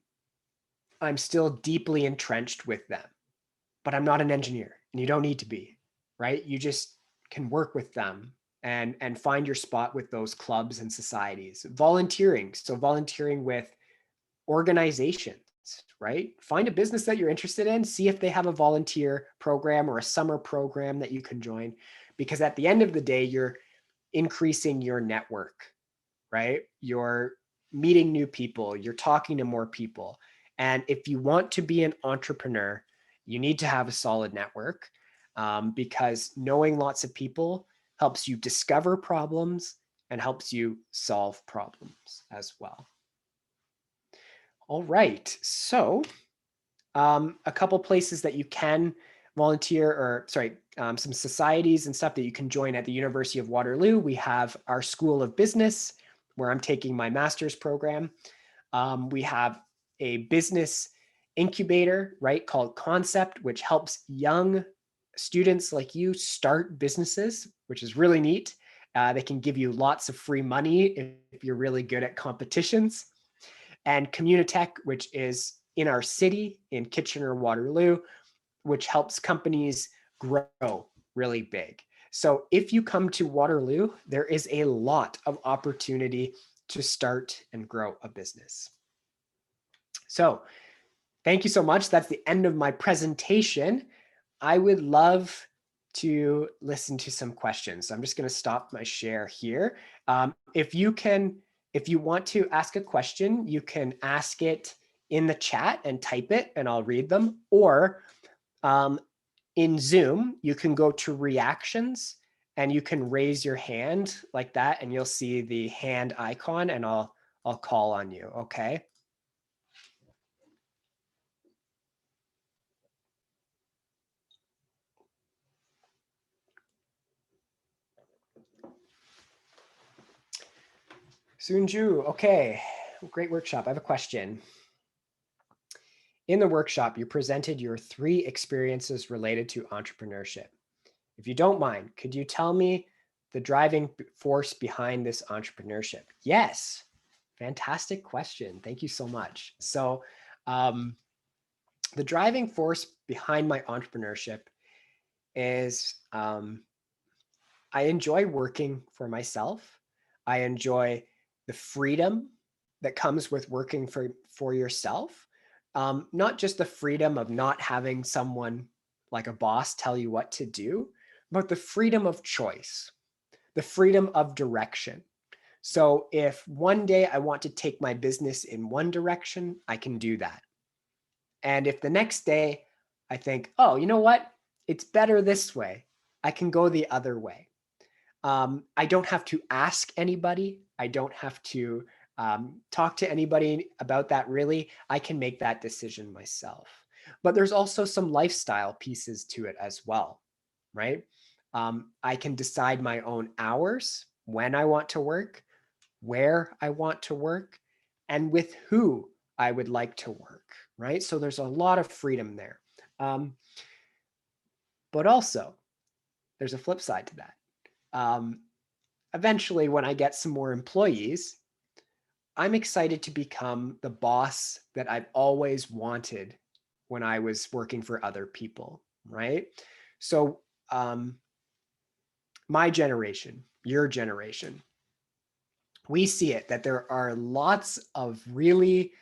still deeply entrenched with them, but I'm not an engineer, and you don't need to be, right? You just can work with them and find your spot with those clubs and societies. Volunteering, so volunteering with organizations, right? Find a business that you're interested in, see if they have a volunteer program or a summer program that you can join, because at the end of the day, you're increasing your network, right? You're meeting new people, you're talking to more people. And if you want to be an entrepreneur, you need to have a solid network, because knowing lots of people helps you discover problems and helps you solve problems as well. All right, so a couple places that you can volunteer, or sorry, some societies and stuff that you can join at the University of Waterloo. We have our School of Business, where I'm taking my master's program. We have a business incubator, right, called Concept, which helps young students like you start businesses, which is really neat. They can give you lots of free money if you're really good at competitions. And Communitech, which is in our city in Kitchener-Waterloo, which helps companies grow really big. So if you come to Waterloo, there is a lot of opportunity to start and grow a business. So thank you so much. That's the end of my presentation. I would love to listen to some questions. So I'm just going to stop my share here. If you want to ask a question, you can ask it in the chat and type it, and I'll read them. Or in Zoom, you can go to reactions and you can raise your hand like that, and you'll see the hand icon, and I'll call on you. Okay. Sunju, okay, great workshop. I have a question. In the workshop, you presented your 3 experiences related to entrepreneurship. If you don't mind, could you tell me the driving force behind this entrepreneurship? Yes, fantastic question. Thank you so much. So the driving force behind my entrepreneurship is I enjoy working for myself. I enjoy the freedom that comes with working for yourself. Not just the freedom of not having someone like a boss tell you what to do, but the freedom of choice, the freedom of direction. So if one day I want to take my business in one direction, I can do that. And if the next day I think, oh, you know what? It's better this way, I can go the other way. I don't have to ask anybody. I don't have to talk to anybody about that, really. I can make that decision myself. But there's also some lifestyle pieces to it as well, right? I can decide my own hours, when I want to work, where I want to work, and with who I would like to work, right? So there's a lot of freedom there. But also, there's a flip side to that. Eventually, when I get some more employees, I'm excited to become the boss that I've always wanted when I was working for other people, right? So my generation, your generation, we see it that there are lots of really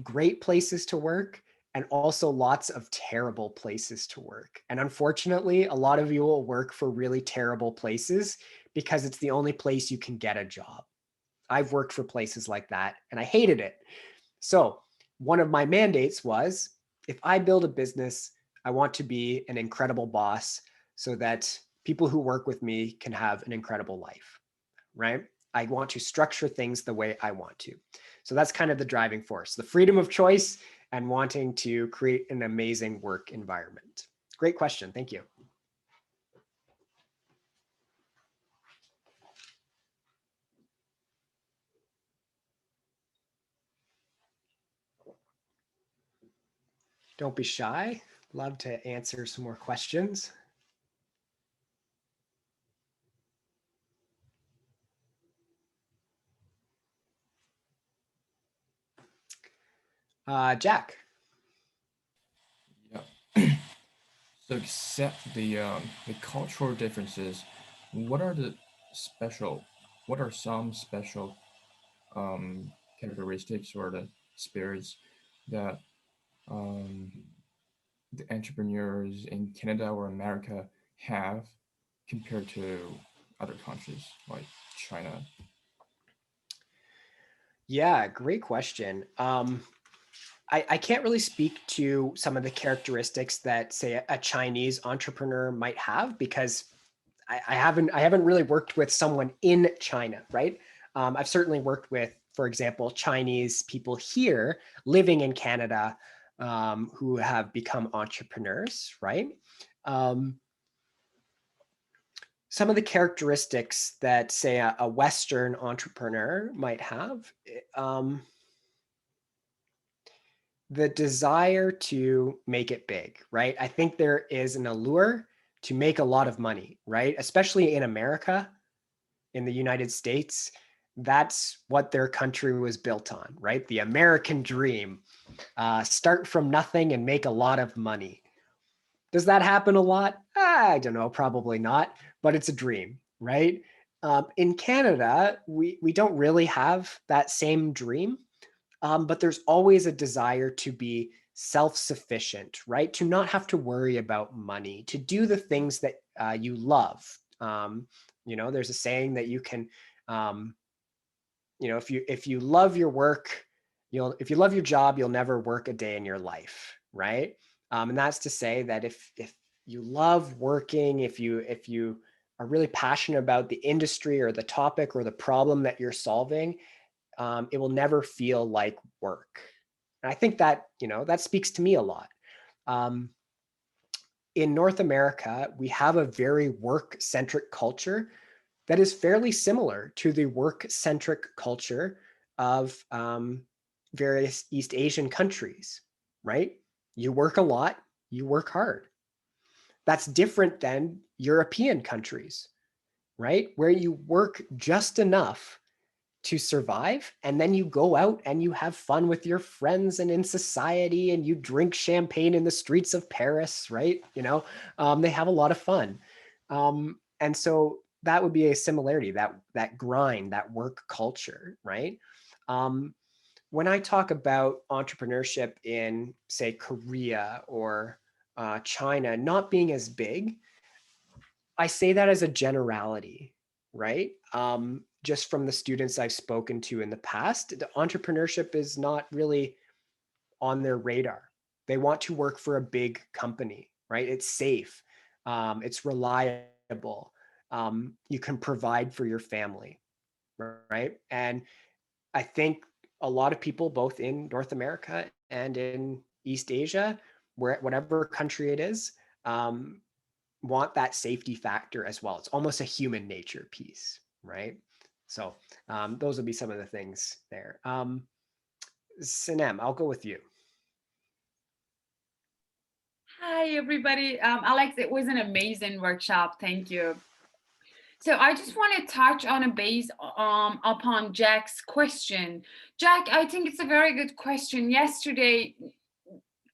great places to work and also lots of terrible places to work. And unfortunately, a lot of you will work for really terrible places because it's the only place you can get a job. I've worked for places like that and I hated it. So one of my mandates was, if I build a business, I want to be an incredible boss so that people who work with me can have an incredible life, right? I want to structure things the way I want to. So that's kind of the driving force, the freedom of choice and wanting to create an amazing work environment. Great question. Thank you. Don't be shy. Love to answer some more questions. Jack. Yeah. So except the cultural differences, what are the special? What are some special characteristics or the spirits that um, the entrepreneurs in Canada or America have compared to other countries like China? Yeah, great question. I can't really speak to some of the characteristics that, say, a Chinese entrepreneur might have because I haven't really worked with someone in China, right? I've certainly worked with, for example, Chinese people here living in Canada who have become entrepreneurs, right? Um, some of the characteristics that, say, a Western entrepreneur might have, the desire to make it big, right? I think there is an allure to make a lot of money, right? Especially in America, in the United States, that's what their country was built on, right? The American dream. Start from nothing and make a lot of money. Does that happen a lot? I don't know, probably not, but it's a dream, right? In Canada, we don't really have that same dream, but there's always a desire to be self-sufficient, right? To not have to worry about money, to do the things that you love. There's a saying that you can, um, if you love your work, if you love your job, you'll never work a day in your life, right? And that's to say that if you love working, if you are really passionate about the industry or the topic or the problem that you're solving, it will never feel like work. And I think that, that speaks to me a lot. Um, in North America, we have a very work centric culture that is fairly similar to the work centric culture of various East Asian countries, right? You work a lot, you work hard. That's different than European countries, right? Where you work just enough to survive, and then you go out and you have fun with your friends and in society, and you drink champagne in the streets of Paris, right? They have a lot of fun. And so that would be a similarity, that grind, that work culture, right? um, when I talk about entrepreneurship in, say, Korea or China not being as big, I say that as a generality, right? Just from the students I've spoken to in the past, the entrepreneurship is not really on their radar. They want to work for a big company, right? It's safe, it's reliable, you can provide for your family, right? And I think a lot of people, both in North America and in East Asia, whatever country it is, um, want that safety factor as well. It's almost a human nature piece, right? So those would be some of the things there. Sinem, I'll go with you. Hi, everybody. Alex, it was an amazing workshop. Thank you. So I just want to touch on a base upon Jack's question. Jack, I think it's a very good question. Yesterday,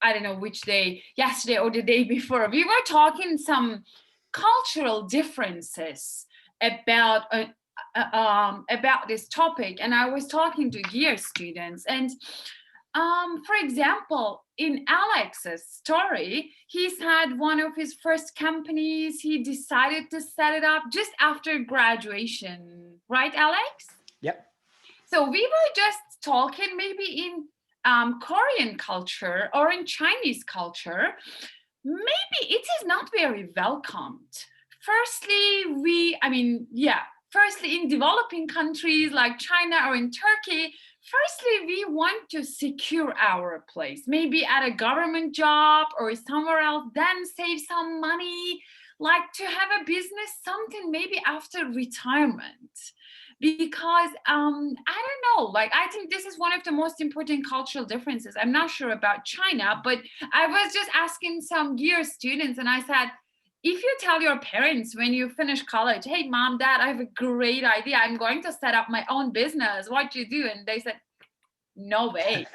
I don't know which day, yesterday or the day before, we were talking some cultural differences about about this topic, and I was talking to gear students. And for example, in Alex's story, he's had one of his first companies. He decided to set it up just after graduation, right, Alex? Yep. So we were just talking maybe in Korean culture or in Chinese culture, maybe it is not very welcomed. Firstly, firstly, in developing countries like China or in Turkey, firstly, we want to secure our place, maybe at a government job or somewhere else, then save some money, like to have a business, something maybe after retirement. Because I don't know, like I think this is one of the most important cultural differences. I'm not sure about China, but I was just asking some gear students, and I said, if you tell your parents when you finish college, hey, mom, dad, I have a great idea. I'm going to set up my own business. What do you do? And they said, No way.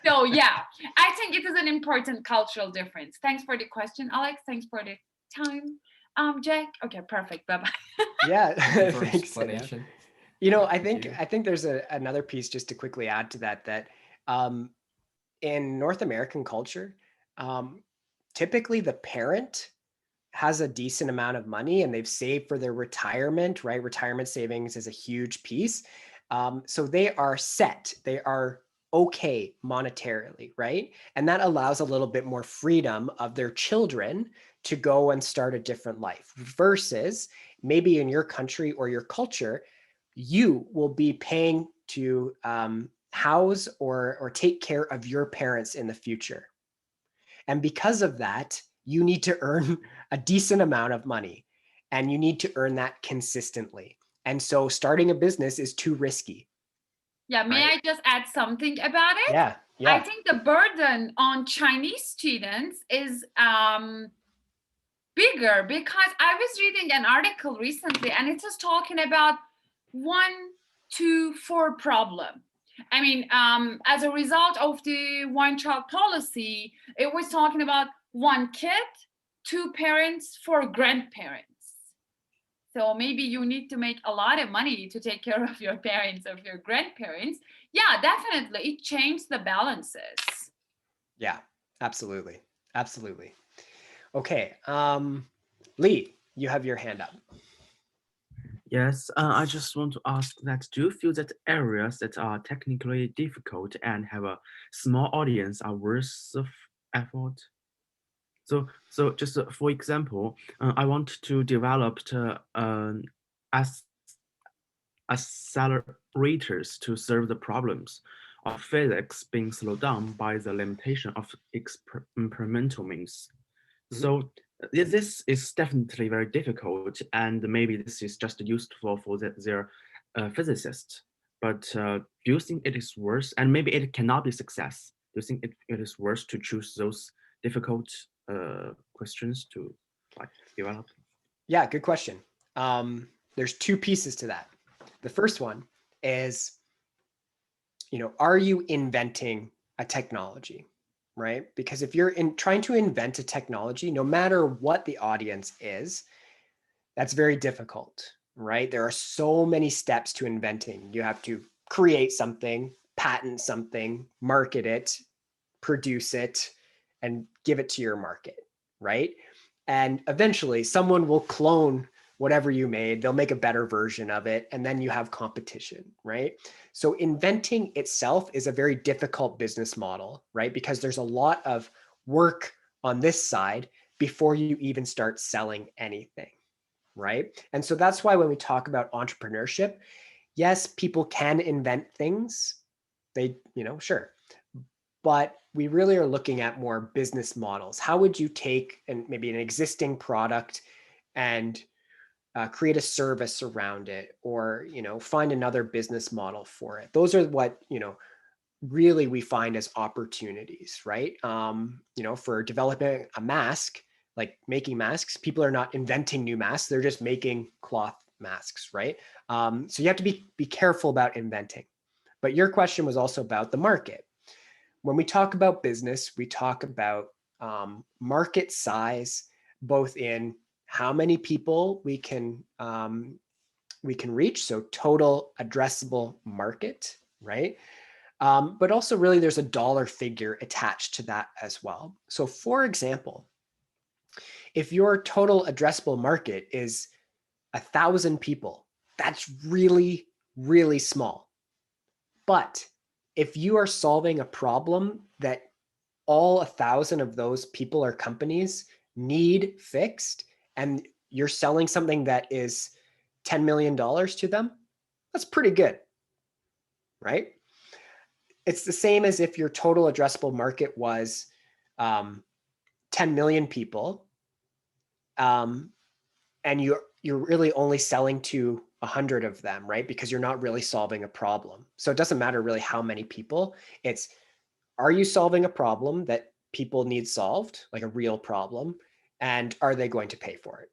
So yeah, I think it is an important cultural difference. Thanks for the question, Alex. Thanks for the time. Jack. Okay, perfect. Bye bye. Yeah, Thank you for thanks. explanation. You know, I Thank think you. I think there's another piece just to quickly add to that, that in North American culture, um, typically the parent has a decent amount of money and they've saved for their retirement, right? Retirement savings is a huge piece. So they are set, they are okay monetarily, right? And that allows a little bit more freedom of their children to go and start a different life versus maybe in your country or your culture, you will be paying to house or take care of your parents in the future. And because of that, you need to earn a decent amount of money and you need to earn that consistently. And so starting a business is too risky. Yeah, may Right. I just add something about it? Yeah. I Yeah. think the burden on Chinese students is bigger because I was reading an article recently and it was talking about 1-2-4 problem. I mean, as a result of the one-child policy, it was talking about 1 kid, 2 parents, 4 grandparents. So maybe you need to make a lot of money to take care of your parents, of your grandparents. Yeah, definitely. It changed the balances. Yeah. Absolutely. Absolutely. Okay. Lee, you have your hand up. Yes, I just want to ask that do you feel that areas that are technically difficult and have a small audience are worth of effort? So just for example, I want to develop as accelerators to serve the problems of physics being slowed down by the limitation of experimental means. So this is definitely very difficult, and maybe this is just useful for their physicists. But do you think it is worse? And maybe it cannot be success. Do you think it is worse to choose those difficult questions to like develop? Yeah, good question. There's two pieces to that. The first one is, are you inventing a technology, right? Because if you're trying to invent a technology, no matter what the audience is, that's very difficult, right? There are so many steps to inventing. You have to create something, patent something, market it, produce it, and give it to your market, right? And eventually someone will clone whatever you made, they'll make a better version of it, and then you have competition, right? So inventing itself is a very difficult business model, right? Because there's a lot of work on this side before you even start selling anything, right? And so that's why when we talk about entrepreneurship, yes, people can invent things. They, sure. But we really are looking at more business models. How would you take maybe an existing product and create a service around it, or find another business model for it? Those are what really we find as opportunities, right? For developing a mask, like making masks, people are not inventing new masks; they're just making cloth masks, right? So you have to be careful about inventing. But your question was also about the market. When we talk about business, we talk about market size, both in how many people we can reach, so total addressable market, right? But also really there's a dollar figure attached to that as well. So for example, if your total addressable market is 1,000 people, that's really, really small. But if you are solving a problem that all 1,000 of those people or companies need fixed, and you're selling something that is $10 million to them, that's pretty good, right? It's the same as if your total addressable market was 10 million people, and you're really only selling to 100 of them, right? Because you're not really solving a problem. So it doesn't matter really how many people. It's, are you solving a problem that people need solved, like a real problem, and are they going to pay for it,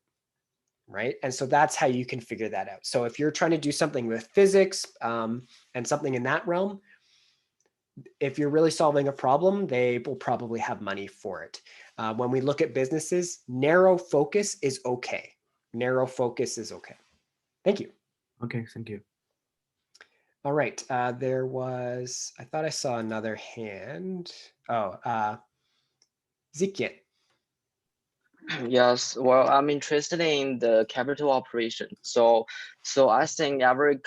right? And so that's how you can figure that out. So if you're trying to do something with physics and something in that realm, if you're really solving a problem, they will probably have money for it. When we look at businesses, narrow focus is okay. Narrow focus is okay. Thank you. Okay, thank you. All right. There was, I thought I saw another hand. Oh, Zikian. Yes, well, I'm interested in the capital operation. So I think every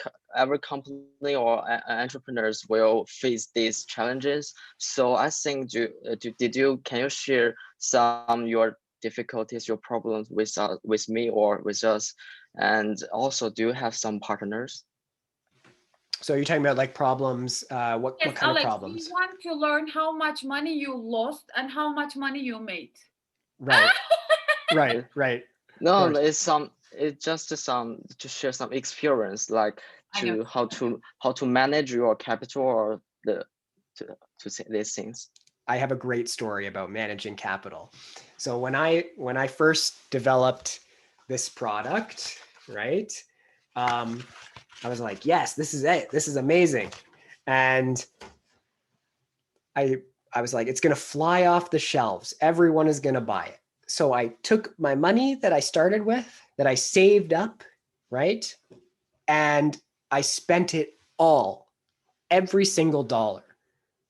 company or entrepreneurs will face these challenges. So I think, can you share some your difficulties, your problems with me or with us? And also, do you have some partners? So you're talking about like problems, what Yes, kind of Alex, we problems? want to learn how much money you lost and how much money you made. Right, right, right. No, course. it's just some to share some experience, like I know. how to manage your capital or to say these things. I have a great story about managing capital. So when I first developed this product, right? I was like, yes, this is it. This is amazing. And I was like, it's gonna fly off the shelves. Everyone is gonna buy it. So I took my money that I started with, that I saved up, right? And I spent it all, every single dollar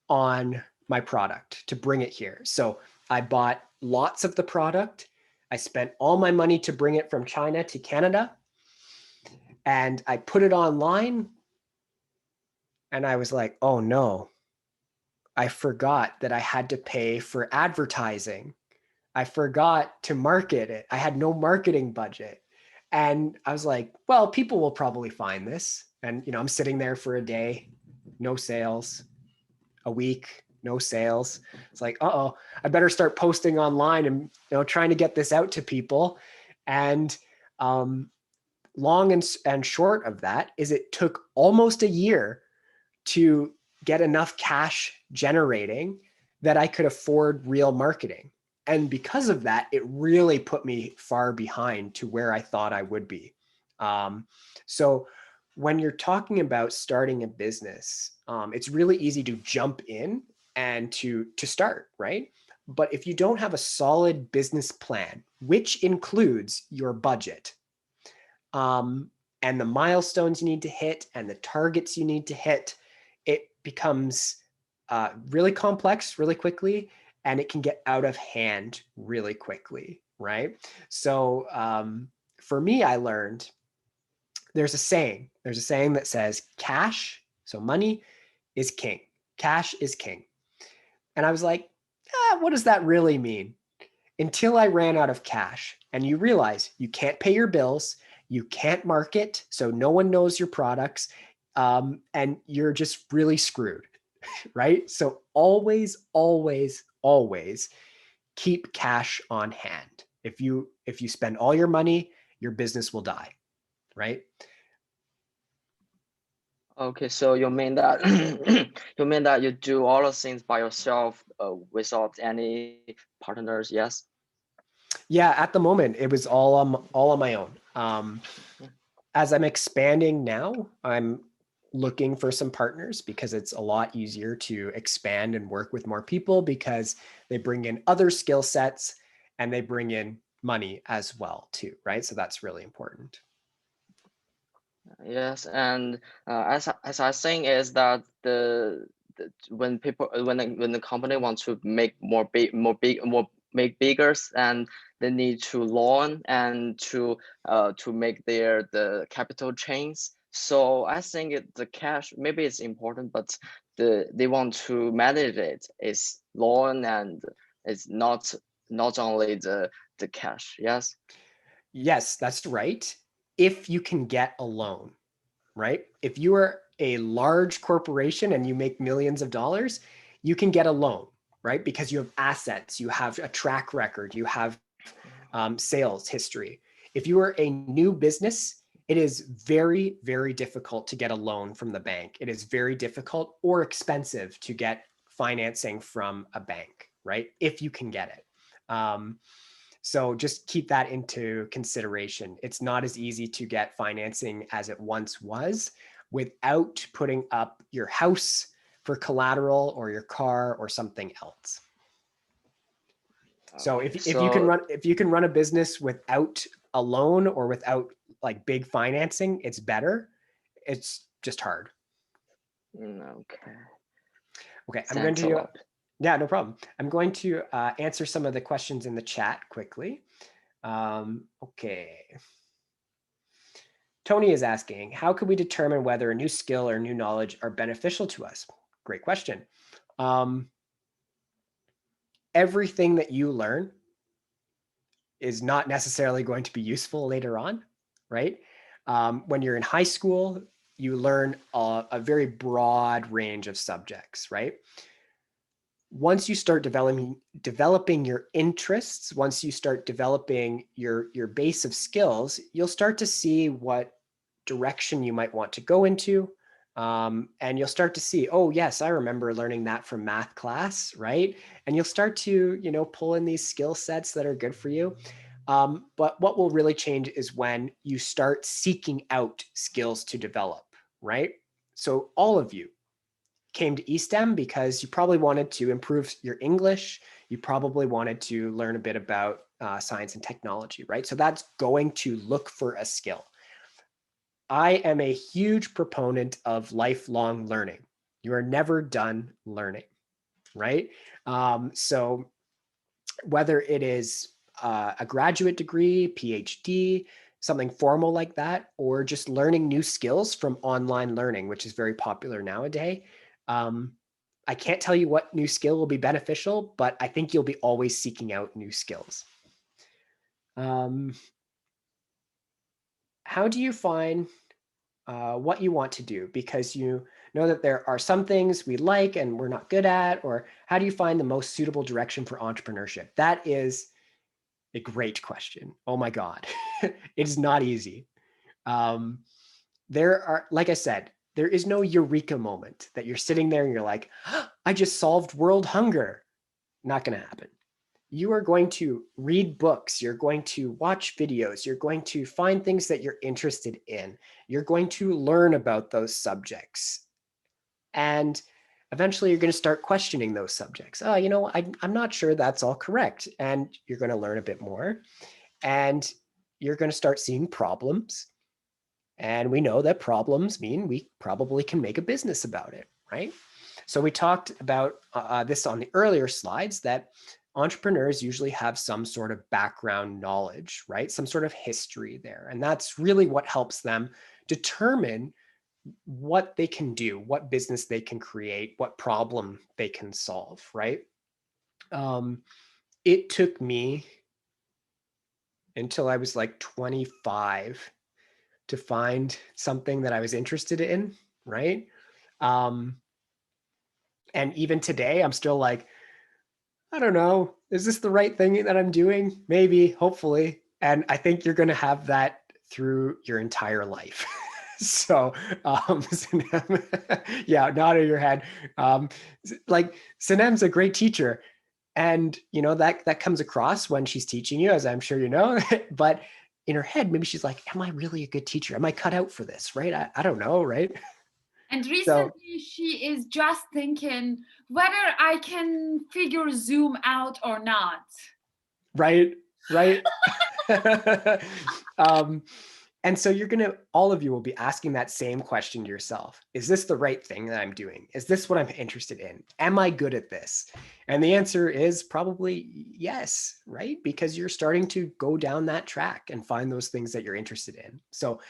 on my product to bring it here. So I bought lots of the product. I spent all my money to bring it from China to Canada. And I put it online. And I was like, oh no, I forgot that I had to pay for advertising. I forgot to market it. I had no marketing budget. And I was like, well, people will probably find this. And, I'm sitting there for a day, no sales, a week, no sales. It's like, uh-oh, I better start posting online and, trying to get this out to people. And long and short of that is it took almost a year to get enough cash generating that I could afford real marketing. And because of that, it really put me far behind to where I thought I would be. So when you're talking about starting a business, it's really easy to jump in and to start, right? But if you don't have a solid business plan, which includes your budget, and the milestones you need to hit and the targets you need to hit, it becomes really complex really quickly, and it can get out of hand really quickly, right? So for me, I learned there's a saying that says cash, so money, is king. Cash is king. And I was like, what does that really mean? Until I ran out of cash. And you realize you can't pay your bills, you can't market, so no one knows your products, and you're just really screwed, right? So always, always, always keep cash on hand. If you spend all your money, your business will die, right? Okay, so you mean that you do all the things by yourself without any partners? Yes. Yeah, at the moment it was all on my own. As I'm expanding now, I'm looking for some partners because it's a lot easier to expand and work with more people because they bring in other skill sets and they bring in money as well too, right? So that's really important. Yes, and as I think is that when the company wants to make make bigger, and they need to loan and to make the capital chains. So I think the cash maybe it's important, but they want to manage it is loan, and it's not only the cash. Yes. Yes, that's right. If you can get a loan, right? If you are a large corporation and you make millions of dollars, you can get a loan, right? Because you have assets, you have a track record, you have sales history. If you are a new business, it is very, very difficult to get a loan from the bank. It is very difficult or expensive to get financing from a bank, right? If you can get it. So just keep that into consideration. It's not as easy to get financing as it once was without putting up your house, for collateral or your car or something else. So if you can run a business without a loan or without like big financing, it's better. It's just hard. Okay. Okay, I'm going Thanks a to, lot. yeah, no problem. I'm going to answer some of the questions in the chat quickly. Okay. Tony is asking, how can we determine whether a new skill or new knowledge are beneficial to us? Great question. Everything that you learn is not necessarily going to be useful later on, right? When you're in high school, you learn a very broad range of subjects, right? Once you start developing your interests, once you start developing your base of skills, you'll start to see what direction you might want to go into. And you'll start to see, oh, yes, I remember learning that from math class, right? And you'll start to, pull in these skill sets that are good for you. But what will really change is when you start seeking out skills to develop, right? So all of you came to eSTEM because you probably wanted to improve your English. You probably wanted to learn a bit about science and technology, right? So that's going to look for a skill. I am a huge proponent of lifelong learning. You are never done learning, right? So whether it is a graduate degree, PhD, something formal like that, or just learning new skills from online learning, which is very popular nowadays. I can't tell you what new skill will be beneficial, but I think you'll be always seeking out new skills. How do you find what you want to do? Because you know that there are some things we like and we're not good at, or how do you find the most suitable direction for entrepreneurship? That is a great question. Oh my God, it's not easy. There are, like I said, there is no eureka moment that you're sitting there and you're like, oh, I just solved world hunger. Not going to happen. You are going to read books. You're going to watch videos. You're going to find things that you're interested in. You're going to learn about those subjects. And eventually you're going to start questioning those subjects. Oh, I'm not sure that's all correct. And you're going to learn a bit more. And you're going to start seeing problems. And we know that problems mean we probably can make a business about it, right? So we talked about this on the earlier slides, that entrepreneurs usually have some sort of background knowledge, right? Some sort of history there. And that's really what helps them determine what they can do, what business they can create, what problem they can solve, right? It took me until I was like 25 to find something that I was interested in, right? And even today, I'm still like, I don't know, is this the right thing that I'm doing? Maybe, hopefully. And I think you're going to have that through your entire life. So, Sanem, yeah, nodding your head. Like Sanem's a great teacher. And, that comes across when she's teaching you, as I'm sure you know, but in her head, maybe she's like, am I really a good teacher? Am I cut out for this, right? I don't know, right? And recently she is just thinking whether I can figure Zoom out or not. Right. And so all of you will be asking that same question to yourself. Is this the right thing that I'm doing? Is this what I'm interested in? Am I good at this? And the answer is probably yes, right? Because you're starting to go down that track and find those things that you're interested in. So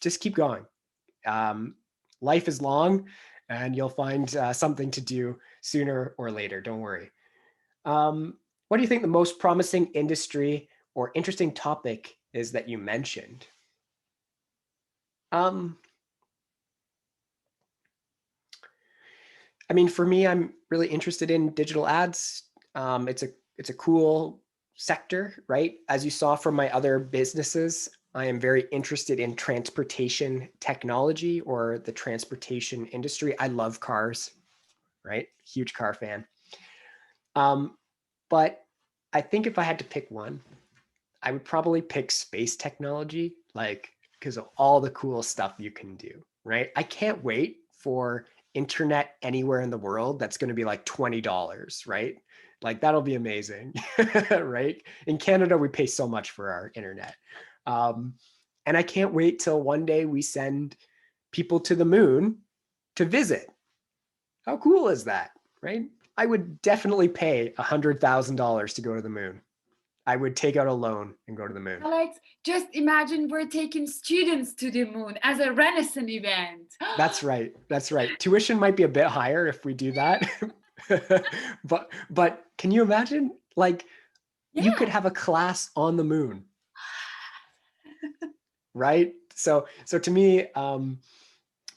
just keep going. Life is long and you'll find something to do sooner or later. Don't worry. What do you think the most promising industry or interesting topic is that you mentioned? I mean, for me, I'm really interested in digital ads. It's a cool sector, right? As you saw from my other businesses, I am very interested in transportation technology or the transportation industry. I love cars, right? Huge car fan. But I think if I had to pick one, I would probably pick space technology, like because of all the cool stuff you can do, right? I can't wait for internet anywhere in the world that's going to be like $20, right? Like that'll be amazing, right? In Canada, we pay so much for our internet. And I can't wait till one day we send people to the moon to visit. How cool is that, right? I would definitely pay $100,000 to go to the moon. I would take out a loan and go to the moon. Alex, just imagine we're taking students to the moon as a Renison event. That's right. That's right. Tuition might be a bit higher if we do that. but can you imagine? Like you could have a class on the moon. Right? So to me,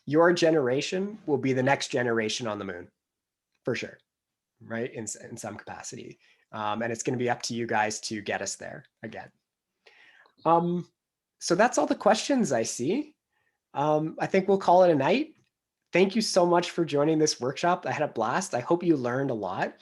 your generation will be the next generation on the moon, for sure, right? In some capacity. And it's going to be up to you guys to get us there again. So that's all the questions I see. I think we'll call it a night. Thank you so much for joining this workshop. I had a blast. I hope you learned a lot.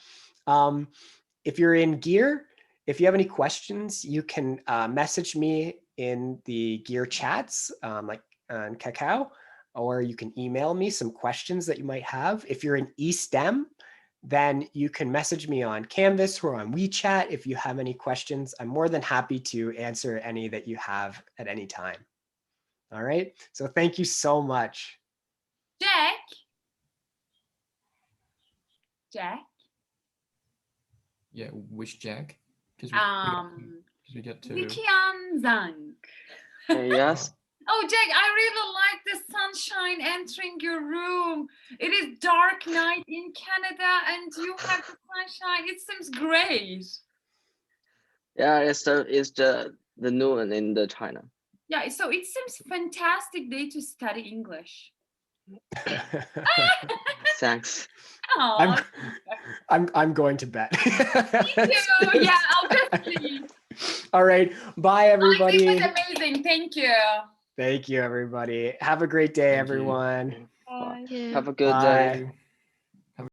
If you're in Gear, if you have any questions, you can message me in the Gear chats, like on Kakao, or you can email me some questions that you might have. If you're in eSTEM, then you can message me on Canvas or on WeChat if you have any questions. I'm more than happy to answer any that you have at any time. All right, so thank you so much. Jack? Yeah, which Jack? Because we get to. Wikian Zhang. Yes. Oh, Jack, I really like the sunshine entering your room. It is dark night in Canada and you have the sunshine. It seems great. Yeah, it's the noon in the China. Yeah, so it seems fantastic day to study English. Thanks. Oh, I'm going to bed. thank you. Yeah, I'll just leave. All right, bye everybody. It was amazing. Thank you. Thank you, everybody. Have a great day, everyone. Bye. Have a good Bye. day.